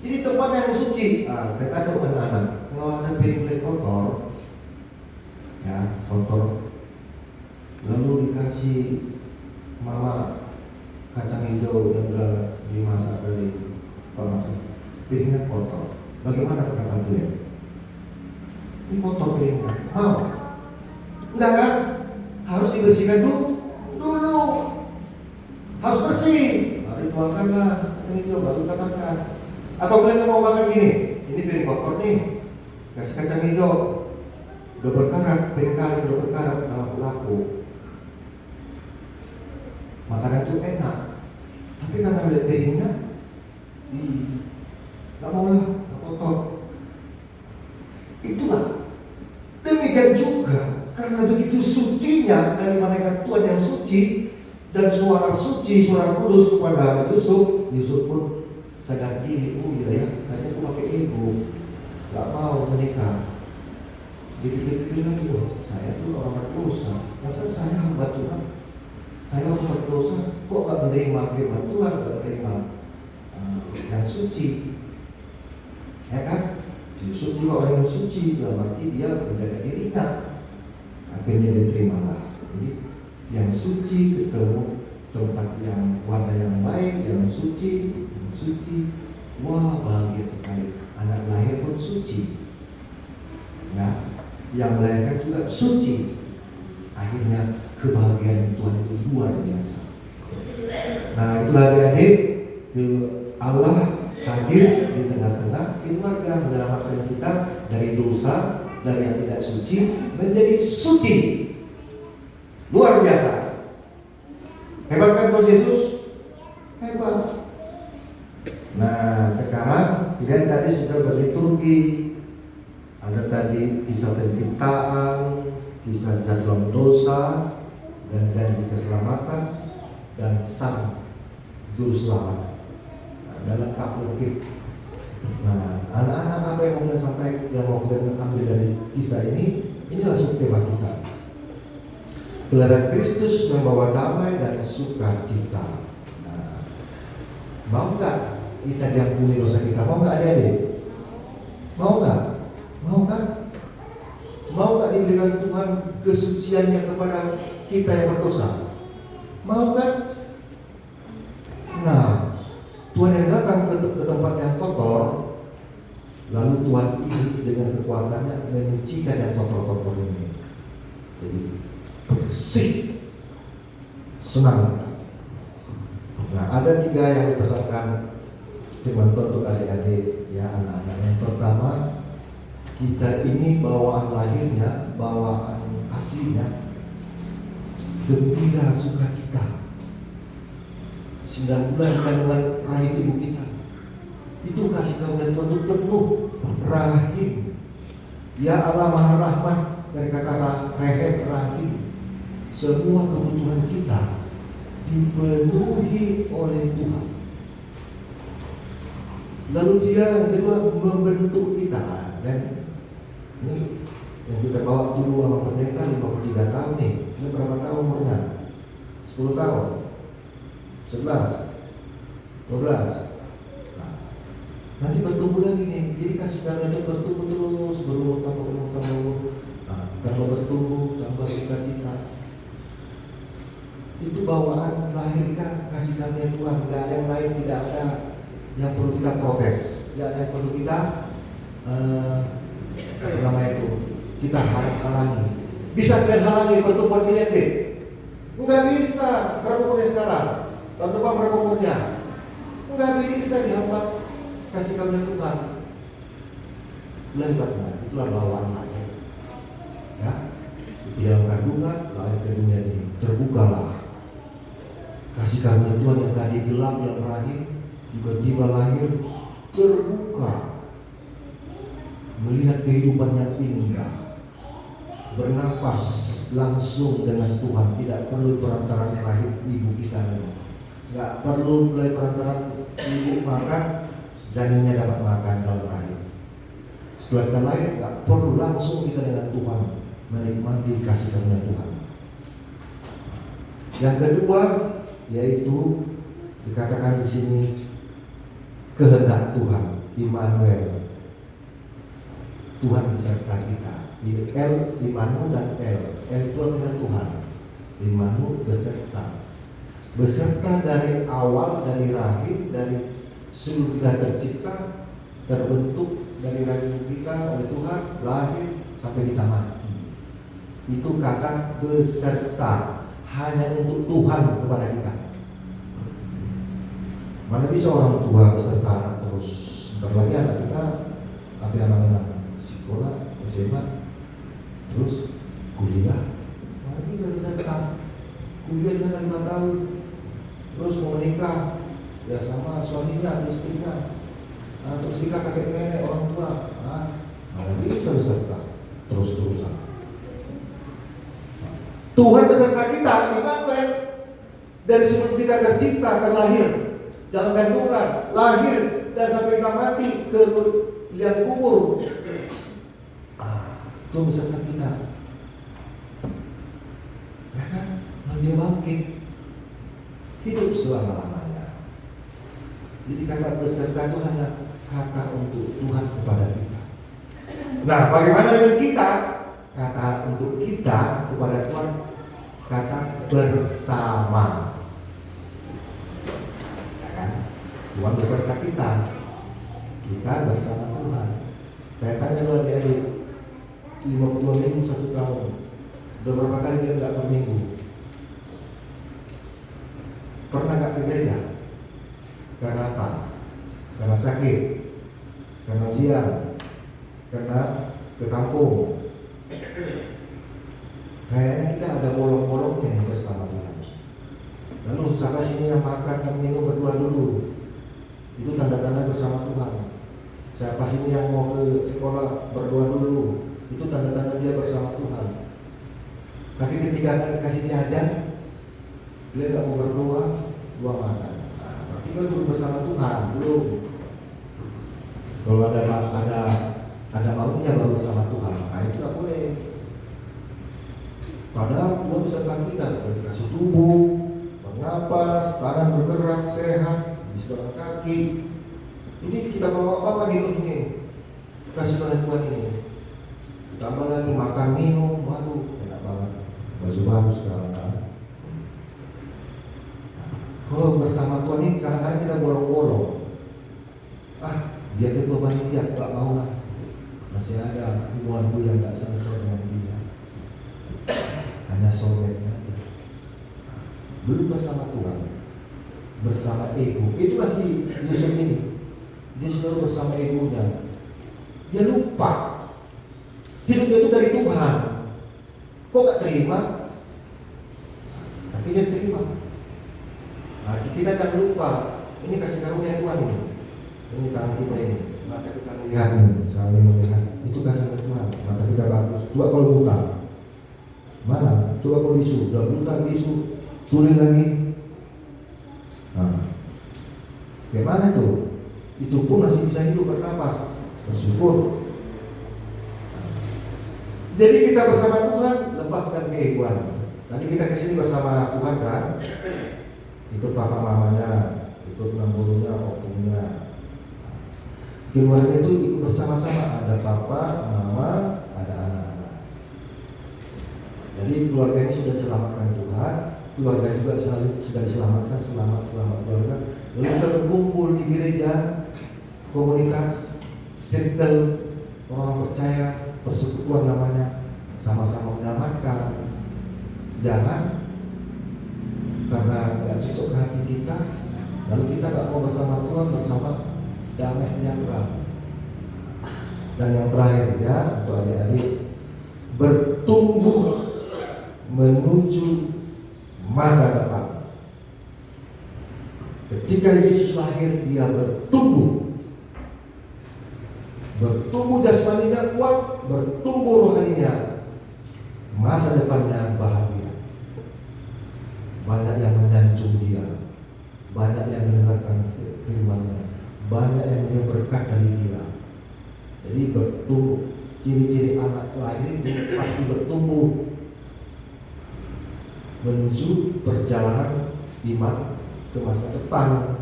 jadi tempatnya yang suci. Saya tanya kepada anak, kalau ada piring kotor, ya kotor, lalu dikasih mama kacang hijau yang udah dimasak dari pemasak, piringnya kotor. Bagaimana pendapat kalian? Ini kotor piringnya, mau? Enggak kan? Harus dibersihkan dulu. Harus bersih. Baru dituangkanlah kacang hijau, baru tambahkan. Atau kalian mau makan gini? Ini piring kotor nih, kasih kacang hijau, udah berkarat, piring kali udah berkarat, laku. Makanan itu enak, tapi karena ada piringnya, nggak mau lah, nggak kotor. Itulah. Demikian juga karena begitu sucinya dari malaikat Tuhan yang suci dan suara suci, suara kudus kepada Yusuf pun sadar diri, oh iya ya, tadi aku pakai ego, nggak mau menikah. Dipikir-pikir lagi, loh, saya tuh orang berdosa, masa saya hamba Tuhan, saya orang berdosa, kok nggak menerima firman Tuhan, nggak menerima yang suci, ya kan? Yusuf juga orang yang suci, dalam arti dia menjaga dirinya, akhirnya diterimalah. Jadi yang suci ketemu tempat yang wadah yang baik, yang suci, wah bahagia sekali. Anak lahir pun suci, ya, yang melahirkan juga suci. Akhirnya kebahagiaan Tuhan itu luar biasa. Nah itulah adik-adik, Allah hadir di tengah-tengah keluarga, menyelamatkan kita dari dosa, dari yang tidak suci menjadi suci. Luar biasa. Hebat kan Tuhan Yesus? Hebat. Nah sekarang kalian tadi sudah berliturgi, ada tadi kisah penciptaan, kisah dalam dosa, dan janji keselamatan, dan sang juru selamat. Ada lengkap lagi. Nah anak-anak apa yang mau kalian sampaikan, yang mau kalian ambil dari kisah ini? Inilah tema kita. Kelahiran Kristus membawa damai dan sukacita. Nah, mau nggak kita diampuni dosa kita? Mau nggak adik-adik? Mau nggak? Mau kan? Mau nggak diberikan Tuhan kesuciannya kepada kita yang berdosa? Mau kan? Nah, Tuhan yang datang ke tempat yang kotor, lalu Tuhan ini dengan kekuatannya menyucikan yang kotor-kotor ini. Jadi bersih, senang. Nah, ada 3 yang dipesankan firman Tuhan untuk adik-adik, ya anak-anak. Yang pertama, kita ini bawaan lahirnya, bawaan aslinya gembira, sukacita. 9 bulan kandungan rahim ibu kita, itu kasih karunia Tuhan itu penuh rahim. Ya Allah Maha Rahman, dari kata rehem rahim, semua kebutuhan kita dipenuhi oleh Tuhan. Lalu dia yang kedua membentuk kita, dan ini yang kita bawa dulu sama pendeta 53 tahun nih. Ini berapa tahun umurnya? 10 tahun, 11, 12. Nah, nanti bertumbuh lagi nih. Jadi kasih karunia itu bertumbuh terus, berumur tambah. Nah, tambah bertumbuh, tambah sukacita. Itu bawaan lahirkan kasih karunia Tuhan. Tidak ada yang lain, tidak ada yang perlu kita protes, tidak ada yang perlu kita kita halangi. Bisa kalian halangi pertumbuhan kalian deh? Enggak bisa. Berapa umurnya sekarang? Tahun depan berapa umurnya? Enggak bisa dihambat kasih karunia Tuhan. Lebatlah, itulah bawaan lahir. Ya, di dalam kandungan lahir ke dunia ini terbukalah kasih karunia Tuhan yang tadi gelap dalam rahim, tiba-tiba lahir terbuka, melihat kehidupan yang indah, bernafas langsung dengan Tuhan, tidak perlu perantaraan rahim ibu kita, nggak perlu melalui perantaraan ibu makan, janinnya dapat makan dalam rahim. Setelah kita lahir, nggak perlu, langsung kita dengan Tuhan menikmati kasih karunia Tuhan. Yang kedua, yaitu dikatakan di sini kehendak Tuhan, Immanuel. Tuhan beserta kita. L Imanu dan L itu artinya Tuhan. Imanu beserta. Beserta dari awal, dari rahim, dari seluruh kita tercipta, terbentuk dari rahim kita oleh Tuhan, lahir sampai kita mati. Itu kata beserta, hanya untuk Tuhan kepada kita. Mana bisa orang tua beserta anak terus? Berlagi anak kita, tapi anak-anak sekolah, SMA, terus kuliah. Mana bisa beserta? Kuliah di sana 5 tahun, terus mau menikah, ya sama suaminya atau istrinya, terus kita kakek nenek orang tua, mana bisa beserta terus-terusan. Tuhan beserta kita, Immanuel, dari sebelum kita tercipta, terlahir dalam kandungan, lahir dan sampai kita mati ke liang kubur. Tuhan beserta kita, ya kan? Lalu dia bangkit, hidup selama-lamanya. Jadi kata beserta itu hanya kata untuk Tuhan kepada kita. Nah, bagaimana dengan kita? Kata untuk kita kepada Tuhan, kata bersama. Ya kan? Tuhan beserta kita, kita bersama Tuhan. Saya tanya lu adik-adik, 52 minggu 1 tahun, udah berapa kali dia nggak per minggu? Pernah nggak ke gereja? Karena apa? Karena sakit, karena ujian, karena ke kampung. Kayaknya kita ada bolong-bolongnya nih bersama Tuhan. Lalu siapa sini yang makan dan minum berdua dulu? Itu tanda-tanda bersama Tuhan. Siapa sini yang mau ke sekolah berdua dulu? Itu tanda-tanda dia bersama Tuhan. Tapi ketika akan dikasih jajan, dia nggak mau berdua, dua makan. Berarti kan belum bersama Tuhan, belum. Kalau ada maunya baru bersama Tuhan, nah itu nggak boleh. Padahal Tuhan beserta kita, dikasih tubuh, bernapas, tangan bergerak, sehat, bisa kaki. Ini kita bawa apa hidup ini? Kasih oleh Tuhan ini. Tambah lagi makan minum, waduh enak banget. Baju baru sekarang kan. Kalau bersama Tuhan ini kadang-kadang kita bolong-bolong. Dia ketua panitia, gak mau lah. Masih ada hubunganku yang gak selesai dengan dia. Hanya soulmate aja. Belum bersama Tuhan, bersama ego. Itu masih Yusuf ini. Dia selalu bersama egonya. Dia lupa hidupnya itu dari Tuhan. Kok gak terima? Tapi dia terima. Nah, kita jangan lupa. Ini kasih karunia Tuhan ini. Ini tangan kita ini. Mata kita melihat nih, saling melihat. Itu kasih Tuhan. Mata kita bagus. Coba kalau buta, mana? Coba kalau bisu. Udah buta, bisu, tuli lagi. Nah, bagaimana tuh? Itu pun masih bisa hidup bernapas. Bersyukur. Jadi kita bersama Tuhan, lepaskan keegoan. Tadi kita kesini bersama Tuhan kan, ikut papa mamanya, ikut namburunya, opungnya. Keluarga itu ikut bersama-sama, ada papa, mama, ada anak-anak. Jadi keluarga ini sudah diselamatkan Tuhan, keluarga juga sudah diselamatkan, selamat keluarga. Lalu kita berkumpul di gereja, komunitas, circle orang percaya, persekutuan namanya, sama-sama menyelamatkan. Jangan karena nggak cocok ke hati kita, lalu kita nggak mau bersama Tuhan, bersama damai sejahtera. Dan yang terakhir ya, untuk adik-adik, bertumbuh menuju masa depan. Ketika Yesus lahir, dia bertumbuh jasmaninya kuat, bertumbuh rohaninya, masa depannya bahagia. Banyak yang menyanjung dia, banyak yang mendengarkan firman-Nya, banyak yang punya berkat dari dia. Jadi bertumbuh, ciri-ciri anak lahir itu pasti bertumbuh menuju perjalanan iman ke masa depan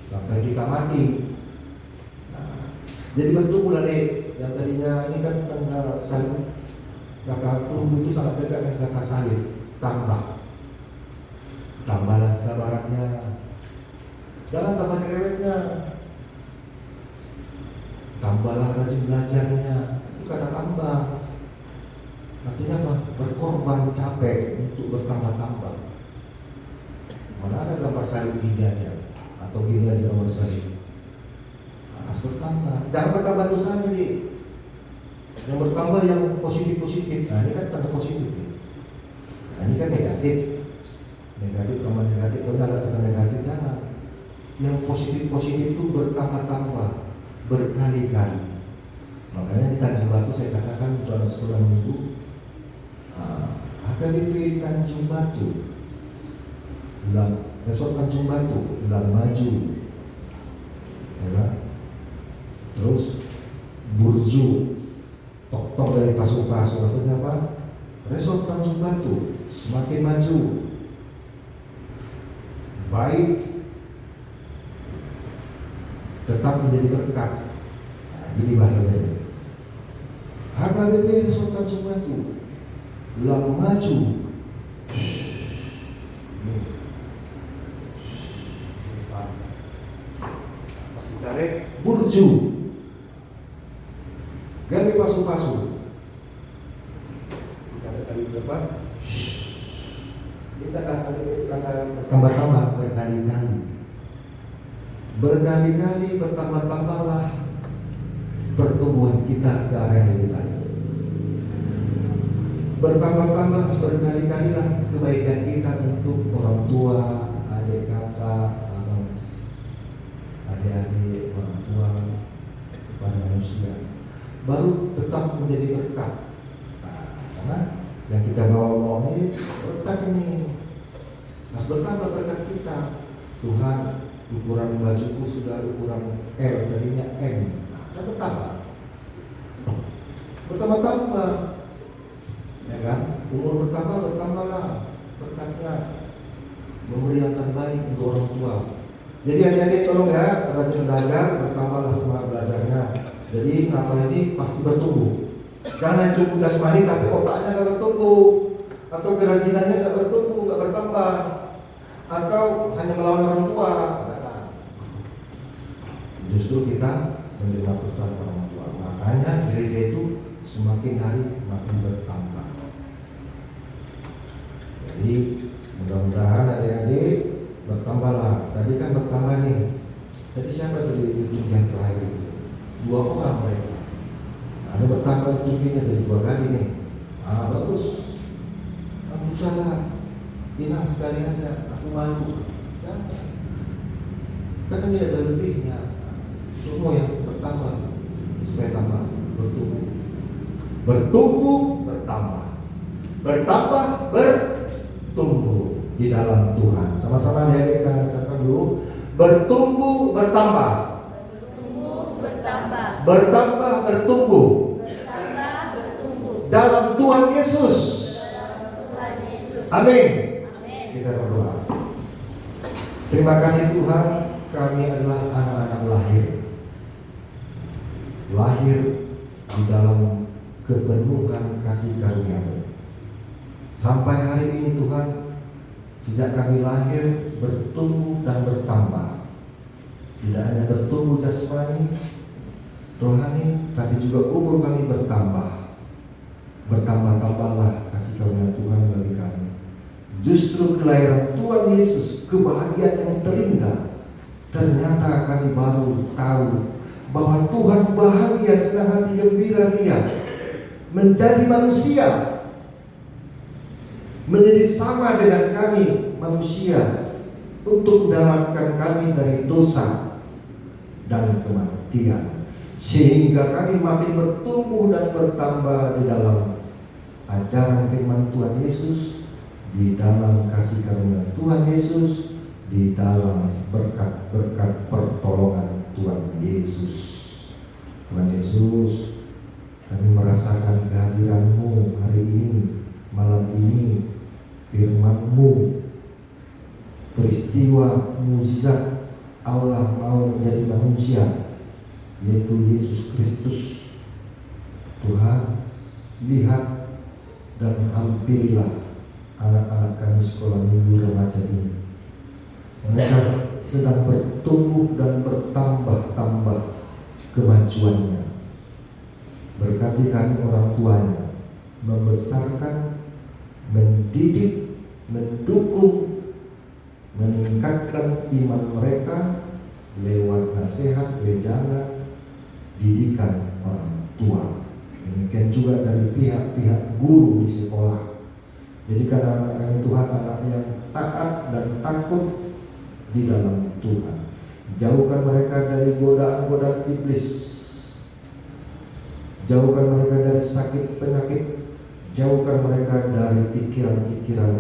sampai kita mati. Nah, jadi bertumbuh dari yang tadinya ini kan tanda salib, kata tunggu itu sangat dekat dengan kata salib, tambahlah kesabarannya, jangan tambah cerewetnya, tambahlah rajin belajarnya, itu kata tambah. Artinya apa? Berkorban capek untuk bertambah-tambah. Mana ada gambar salib gini aja, atau gini aja gambar salib. Harus bertambah, jangan bertambah dosanya nih. Yang bertambah yang positif-positif. Nah ini kan tanda positif. Nah ini kan negatif. Negatif tambah negatif, kalau ada kata negatif jangan. Yang positif-positif itu bertambah-tambah, berkali-kali. Makanya di Tanjung Batu saya katakan untuk anak sekolah minggu, HKBP Tanjung Batu, Resort Tanjung Batu, ulang maju, ya. Terus Burju, tok-tok dari pasu-pasu, artinya apa? Resort Tanjung Batu semakin maju, baik, tetap menjadi berkat. Ini bahasanya. HKBP Resort Tanjung Batu, ulang maju. Tarik Burju, Gabi pasu-pasu. Kita ada kali depan. Kita tambah-tambah berkali-kali. Berkali-kali bertambah-tambahlah pertumbuhan kita ke arah yang lebih baik. Bertambah-tambah berkali-kalilah kebaikan kita untuk orang tua, adik kakak, adik-adik, orang tua, kepada manusia. Baru tetap menjadi berkat. Nah, karena yang kita bawa ini berkat ini. Mas bertambah berkat kita. Tuhan, ukuran bajuku sudah ukuran L, tadinya M. Nah, bertambah. Bertambah-tambah. Ya kan? Umur bertambahlah berkatnya. Memberi yang terbaik untuk orang tua. Jadi adik-adik tolong ya, rajin belajar, bertambahlah semangat belajarnya. Jadi Natal ini pasti bertumbuh. Jangan cukup jasmani tapi otaknya nggak bertumbuh, atau kerajinannya nggak bertumbuh, nggak bertambah, atau hanya melawan orang tua. Justru kita menerima pesan orang tua. Makanya gereja itu semakin hari makin bertambah. Jadi mudah-mudahan adik-adik bertambahlah. Tadi kan bertambah nih. Tadi siapa tadi ujung yang terakhir? 2 orang mereka. Ada bertambah ujungnya dari 2 kali nih. Bagus. Aku salah. Bilang sekali aja. Aku malu. Jangan. Kan dia ada lebihnya. Semua yang bertambah supaya tambah bertumbuh. Bertumbuh bertambah. Bertambah bertumbuh di dalam Tuhan. Sama-sama ya kita ucapkan dulu. Bertumbuh bertambah. Bertumbuh bertambah. Bertambah bertumbuh. Bertambah bertumbuh. Dalam Tuhan Yesus. Dalam Tuhan Yesus. Amin. Amin. Kita berdoa. Terima kasih Tuhan, kami adalah anak-anak lahir. Lahir di dalam kepenuhan kasih karunia-Mu. Sampai hari ini Tuhan, sejak kami lahir bertumbuh dan bertambah. Tidak hanya bertumbuh jasmani, rohani, tapi juga umur kami bertambah. Bertambah-tambahlah kasih karunia Tuhan bagi kami. Justru kelahiran Tuhan Yesus, kebahagiaan yang terindah. Ternyata kami baru tahu bahwa Tuhan bahagia, senang hati, gembira Dia menjadi manusia, menjadi sama dengan kami manusia, untuk menyelamatkan kami dari dosa dan kematian, sehingga kami makin bertumbuh dan bertambah di dalam ajaran firman Tuhan Yesus, di dalam kasih karunia Tuhan Yesus, di dalam berkat-berkat pertolongan Tuhan Yesus. Tuhan Yesus, kami merasakan kehadiran-Mu hari ini, malam ini, firman-Mu, peristiwa mukjizat Allah mau menjadi manusia, yaitu Yesus Kristus Tuhan, lihat dan hampirilah anak-anak kami sekolah minggu remaja ini. Mereka sedang bertumbuh dan bertambah-tambah kemajuannya. Berkati kami orang tuanya, membesarkan, mendidik, mendukung, meningkatkan iman mereka lewat nasihat, wejangan, didikan orang tua. Demikian juga dari pihak-pihak guru di sekolah. Jadikan anak kami Tuhan anak yang taat dan takut di dalam Tuhan. Jauhkan mereka dari godaan-godaan iblis. Jauhkan mereka dari sakit penyakit. Jauhkan mereka dari pikiran-pikiran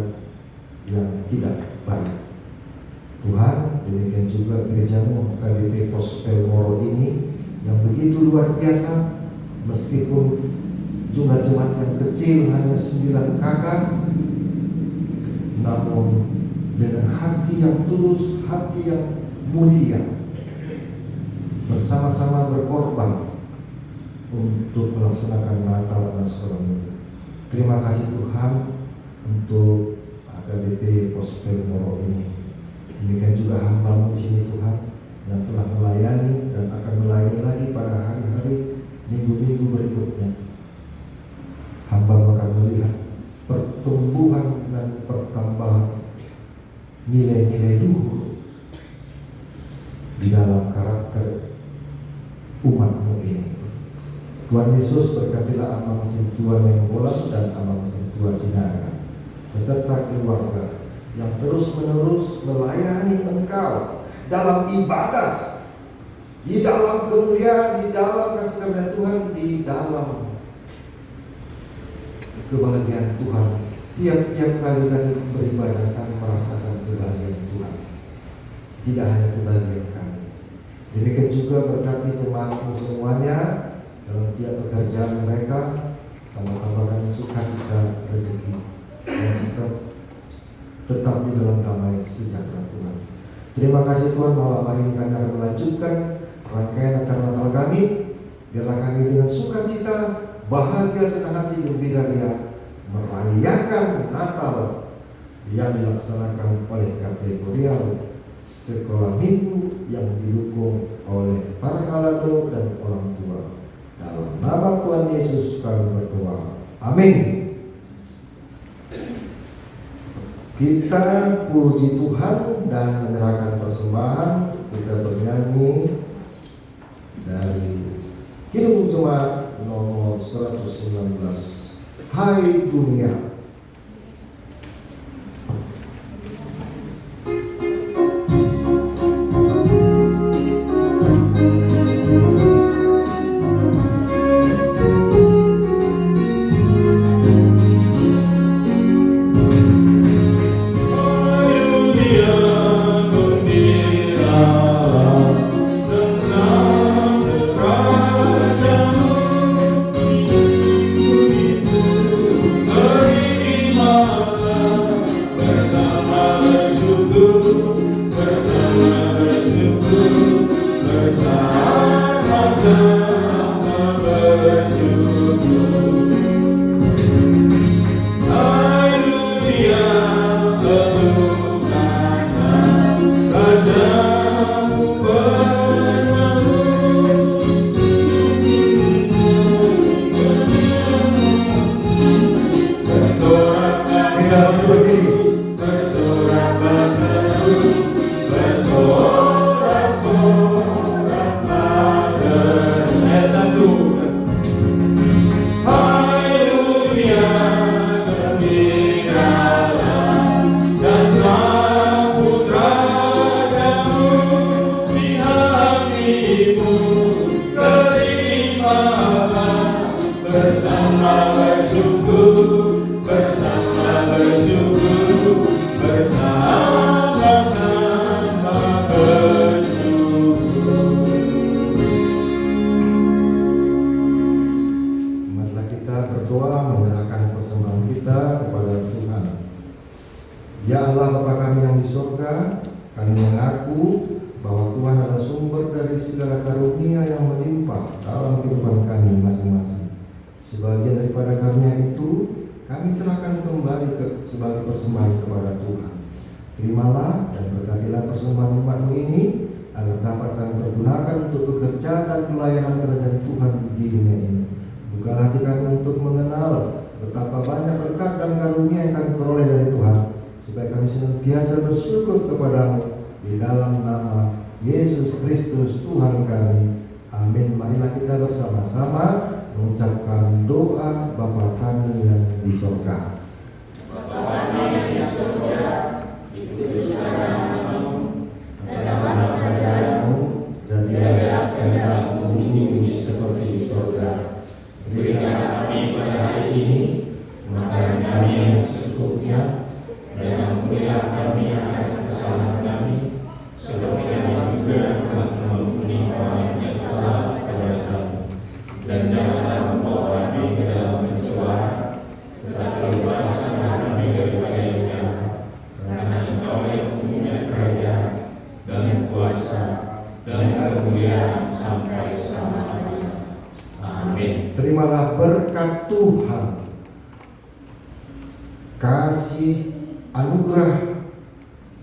yang tidak baik. Tuhan, demikian juga gerejamu KBP Gospel Moro ini yang begitu luar biasa, meskipun jumlah jemaat yang kecil hanya 9 kakak, namun dengan hati yang tulus, hati yang mulia, bersama-sama berkorban untuk melaksanakan Natal dan sekolah minggu. Terima kasih Tuhan untuk AKBP Gospel Moro ini. Demikian juga hamba-Mu di sini Tuhan yang telah melayani dan akan melayani lagi pada hari-hari minggu-minggu berikutnya. Hamba akan melihat pertumbuhan dan pertambahan nilai-nilai luhur di dalam karakter umat-Mu ini. Tuhan Yesus, berkatilah Amang Sintua Menggolan dan Amang Sintua Sinaga beserta keluarga yang terus-menerus melayani Engkau dalam ibadah, di dalam kemuliaan, di dalam kasih karunia Tuhan, di dalam kebahagiaan Tuhan. Tiap-tiap kali kami beribadah, kami merasakan kebahagiaan Tuhan. Tidak hanya kebahagiaan kami. Demikian juga berkati jemaat-Mu semuanya dalam tiap pekerjaan mereka. Tambah-tambahkan sukacita rezeki dan tetap di dalam damai sejahtera Tuhan. Terima kasih Tuhan, malam hari ini kami akan melanjutkan rangkaian acara Natal kami. Biarlah kami dengan sukacita, bahagia, senang hati, gembira ria merayakan Natal yang dilaksanakan oleh kategorial sekolah minggu yang didukung oleh para halado dan orang tua. Dalam nama Tuhan Yesus kami berdoa. Amin. Kita puji Tuhan dan menyerahkan persembahan. Kita bernyanyi dari Kidung Jemaat nomor 119, Hai Dunia. Ya Allah Bapa kami yang di surga, kami mengaku bahwa Tuhan adalah sumber dari segala karunia yang melimpah dalam kehidupan kami masing-masing. Sebagian daripada karunia itu kami serahkan kembali sebagai persembahan kepada Tuhan. Terimalah dan berkatilah persembahan umat-Mu ini agar dapat kami pergunakan untuk bekerja dan pelayanan kerajaan Tuhan di dunia ini. Bukalah hati kami untuk mengenal betapa banyak berkat dan karunia yang kami peroleh dari Tuhan, supaya kami senantiasa bersyukur kepada-Mu di dalam nama Yesus Kristus Tuhan kami. Amin. Marilah kita bersama-sama mengucapkan doa Bapa kami yang di surga. Bapa kami yang di surga, dikuduskanlah namamu, datanglah kerajaanmu, jadilah kehendak-Mu di bumi seperti di surga. Berikanlah kami pada hari ini makanan kami yang secukupnya, dan ampunilah kami akan kesalahan kami, seperti kami juga telah mengampuni orang yang bersalah kepada kami. Dan janganlah membawa kami ke dalam pencobaan, tetapi bebaskanlah kami daripada yang jahat. Karena Engkau yang punya kerajaan dan kuasa dan kemuliaan sampai selama-lamanya. Amin. Terimalah berkat Tuhan, kasih anugerah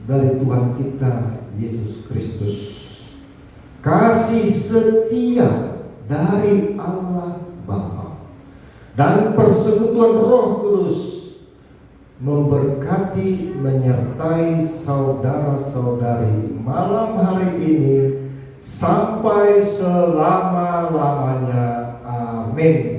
dari Tuhan kita Yesus Kristus, kasih setia dari Allah Bapa, dan persekutuan Roh Kudus memberkati menyertai saudara-saudari malam hari ini sampai selama-lamanya. Amin.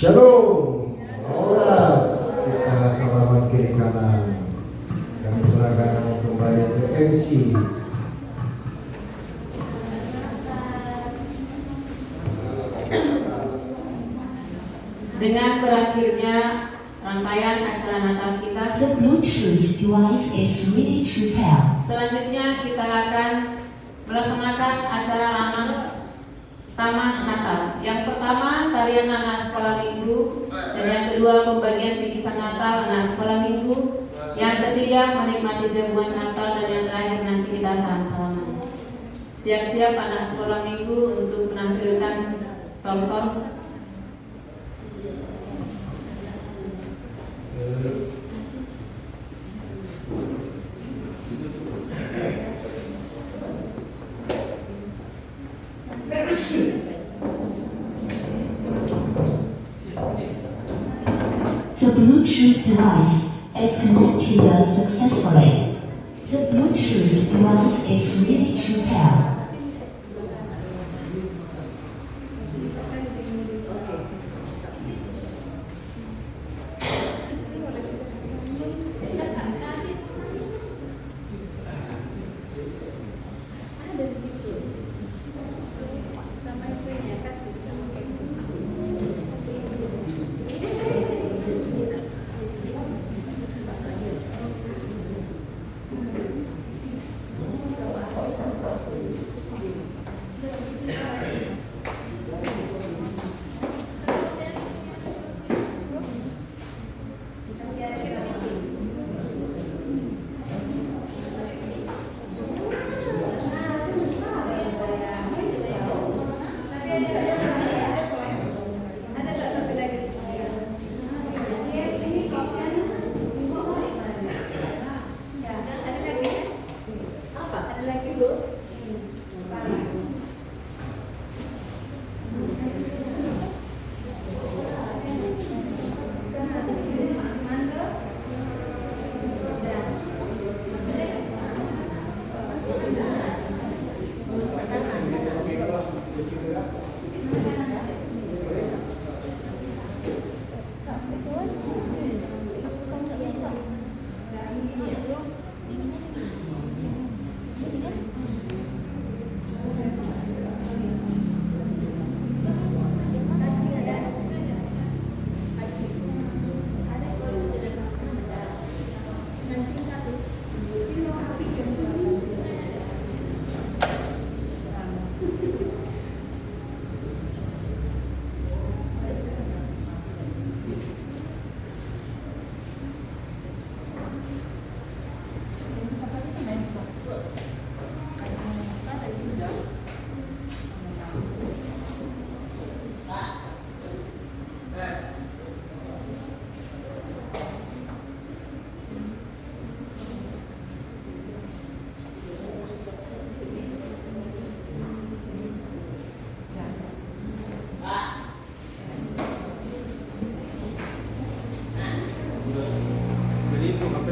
Shalom, Oras, kita salaman kiri kanan. Kami serahkan kembali ke MC. Dengan berakhirnya rangkaian acara Natal kita, The Bluetooth device is ready to pair. selanjutnya kita akan melaksanakan acara Taman Natal. Yang pertama tarian anak sekolah minggu, dan yang kedua pembagian bingkisan Natal anak sekolah minggu. Yang ketiga menikmati jamuan Natal, dan yang terakhir nanti kita salam-salaman. Siap-siap anak sekolah minggu untuk menampilkan tom-tom. The Bluetooth device is connected successfully. The Bluetooth device is ready to pair.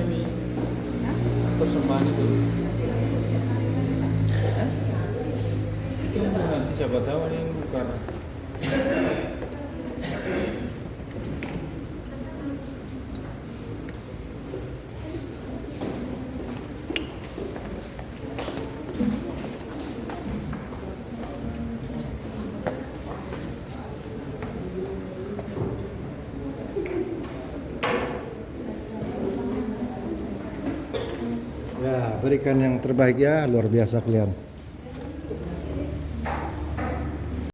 ini? Persembahan itu? Tunggu nanti siapa tahu ini bukan. Ya, berikan yang terbaik ya, luar biasa kalian.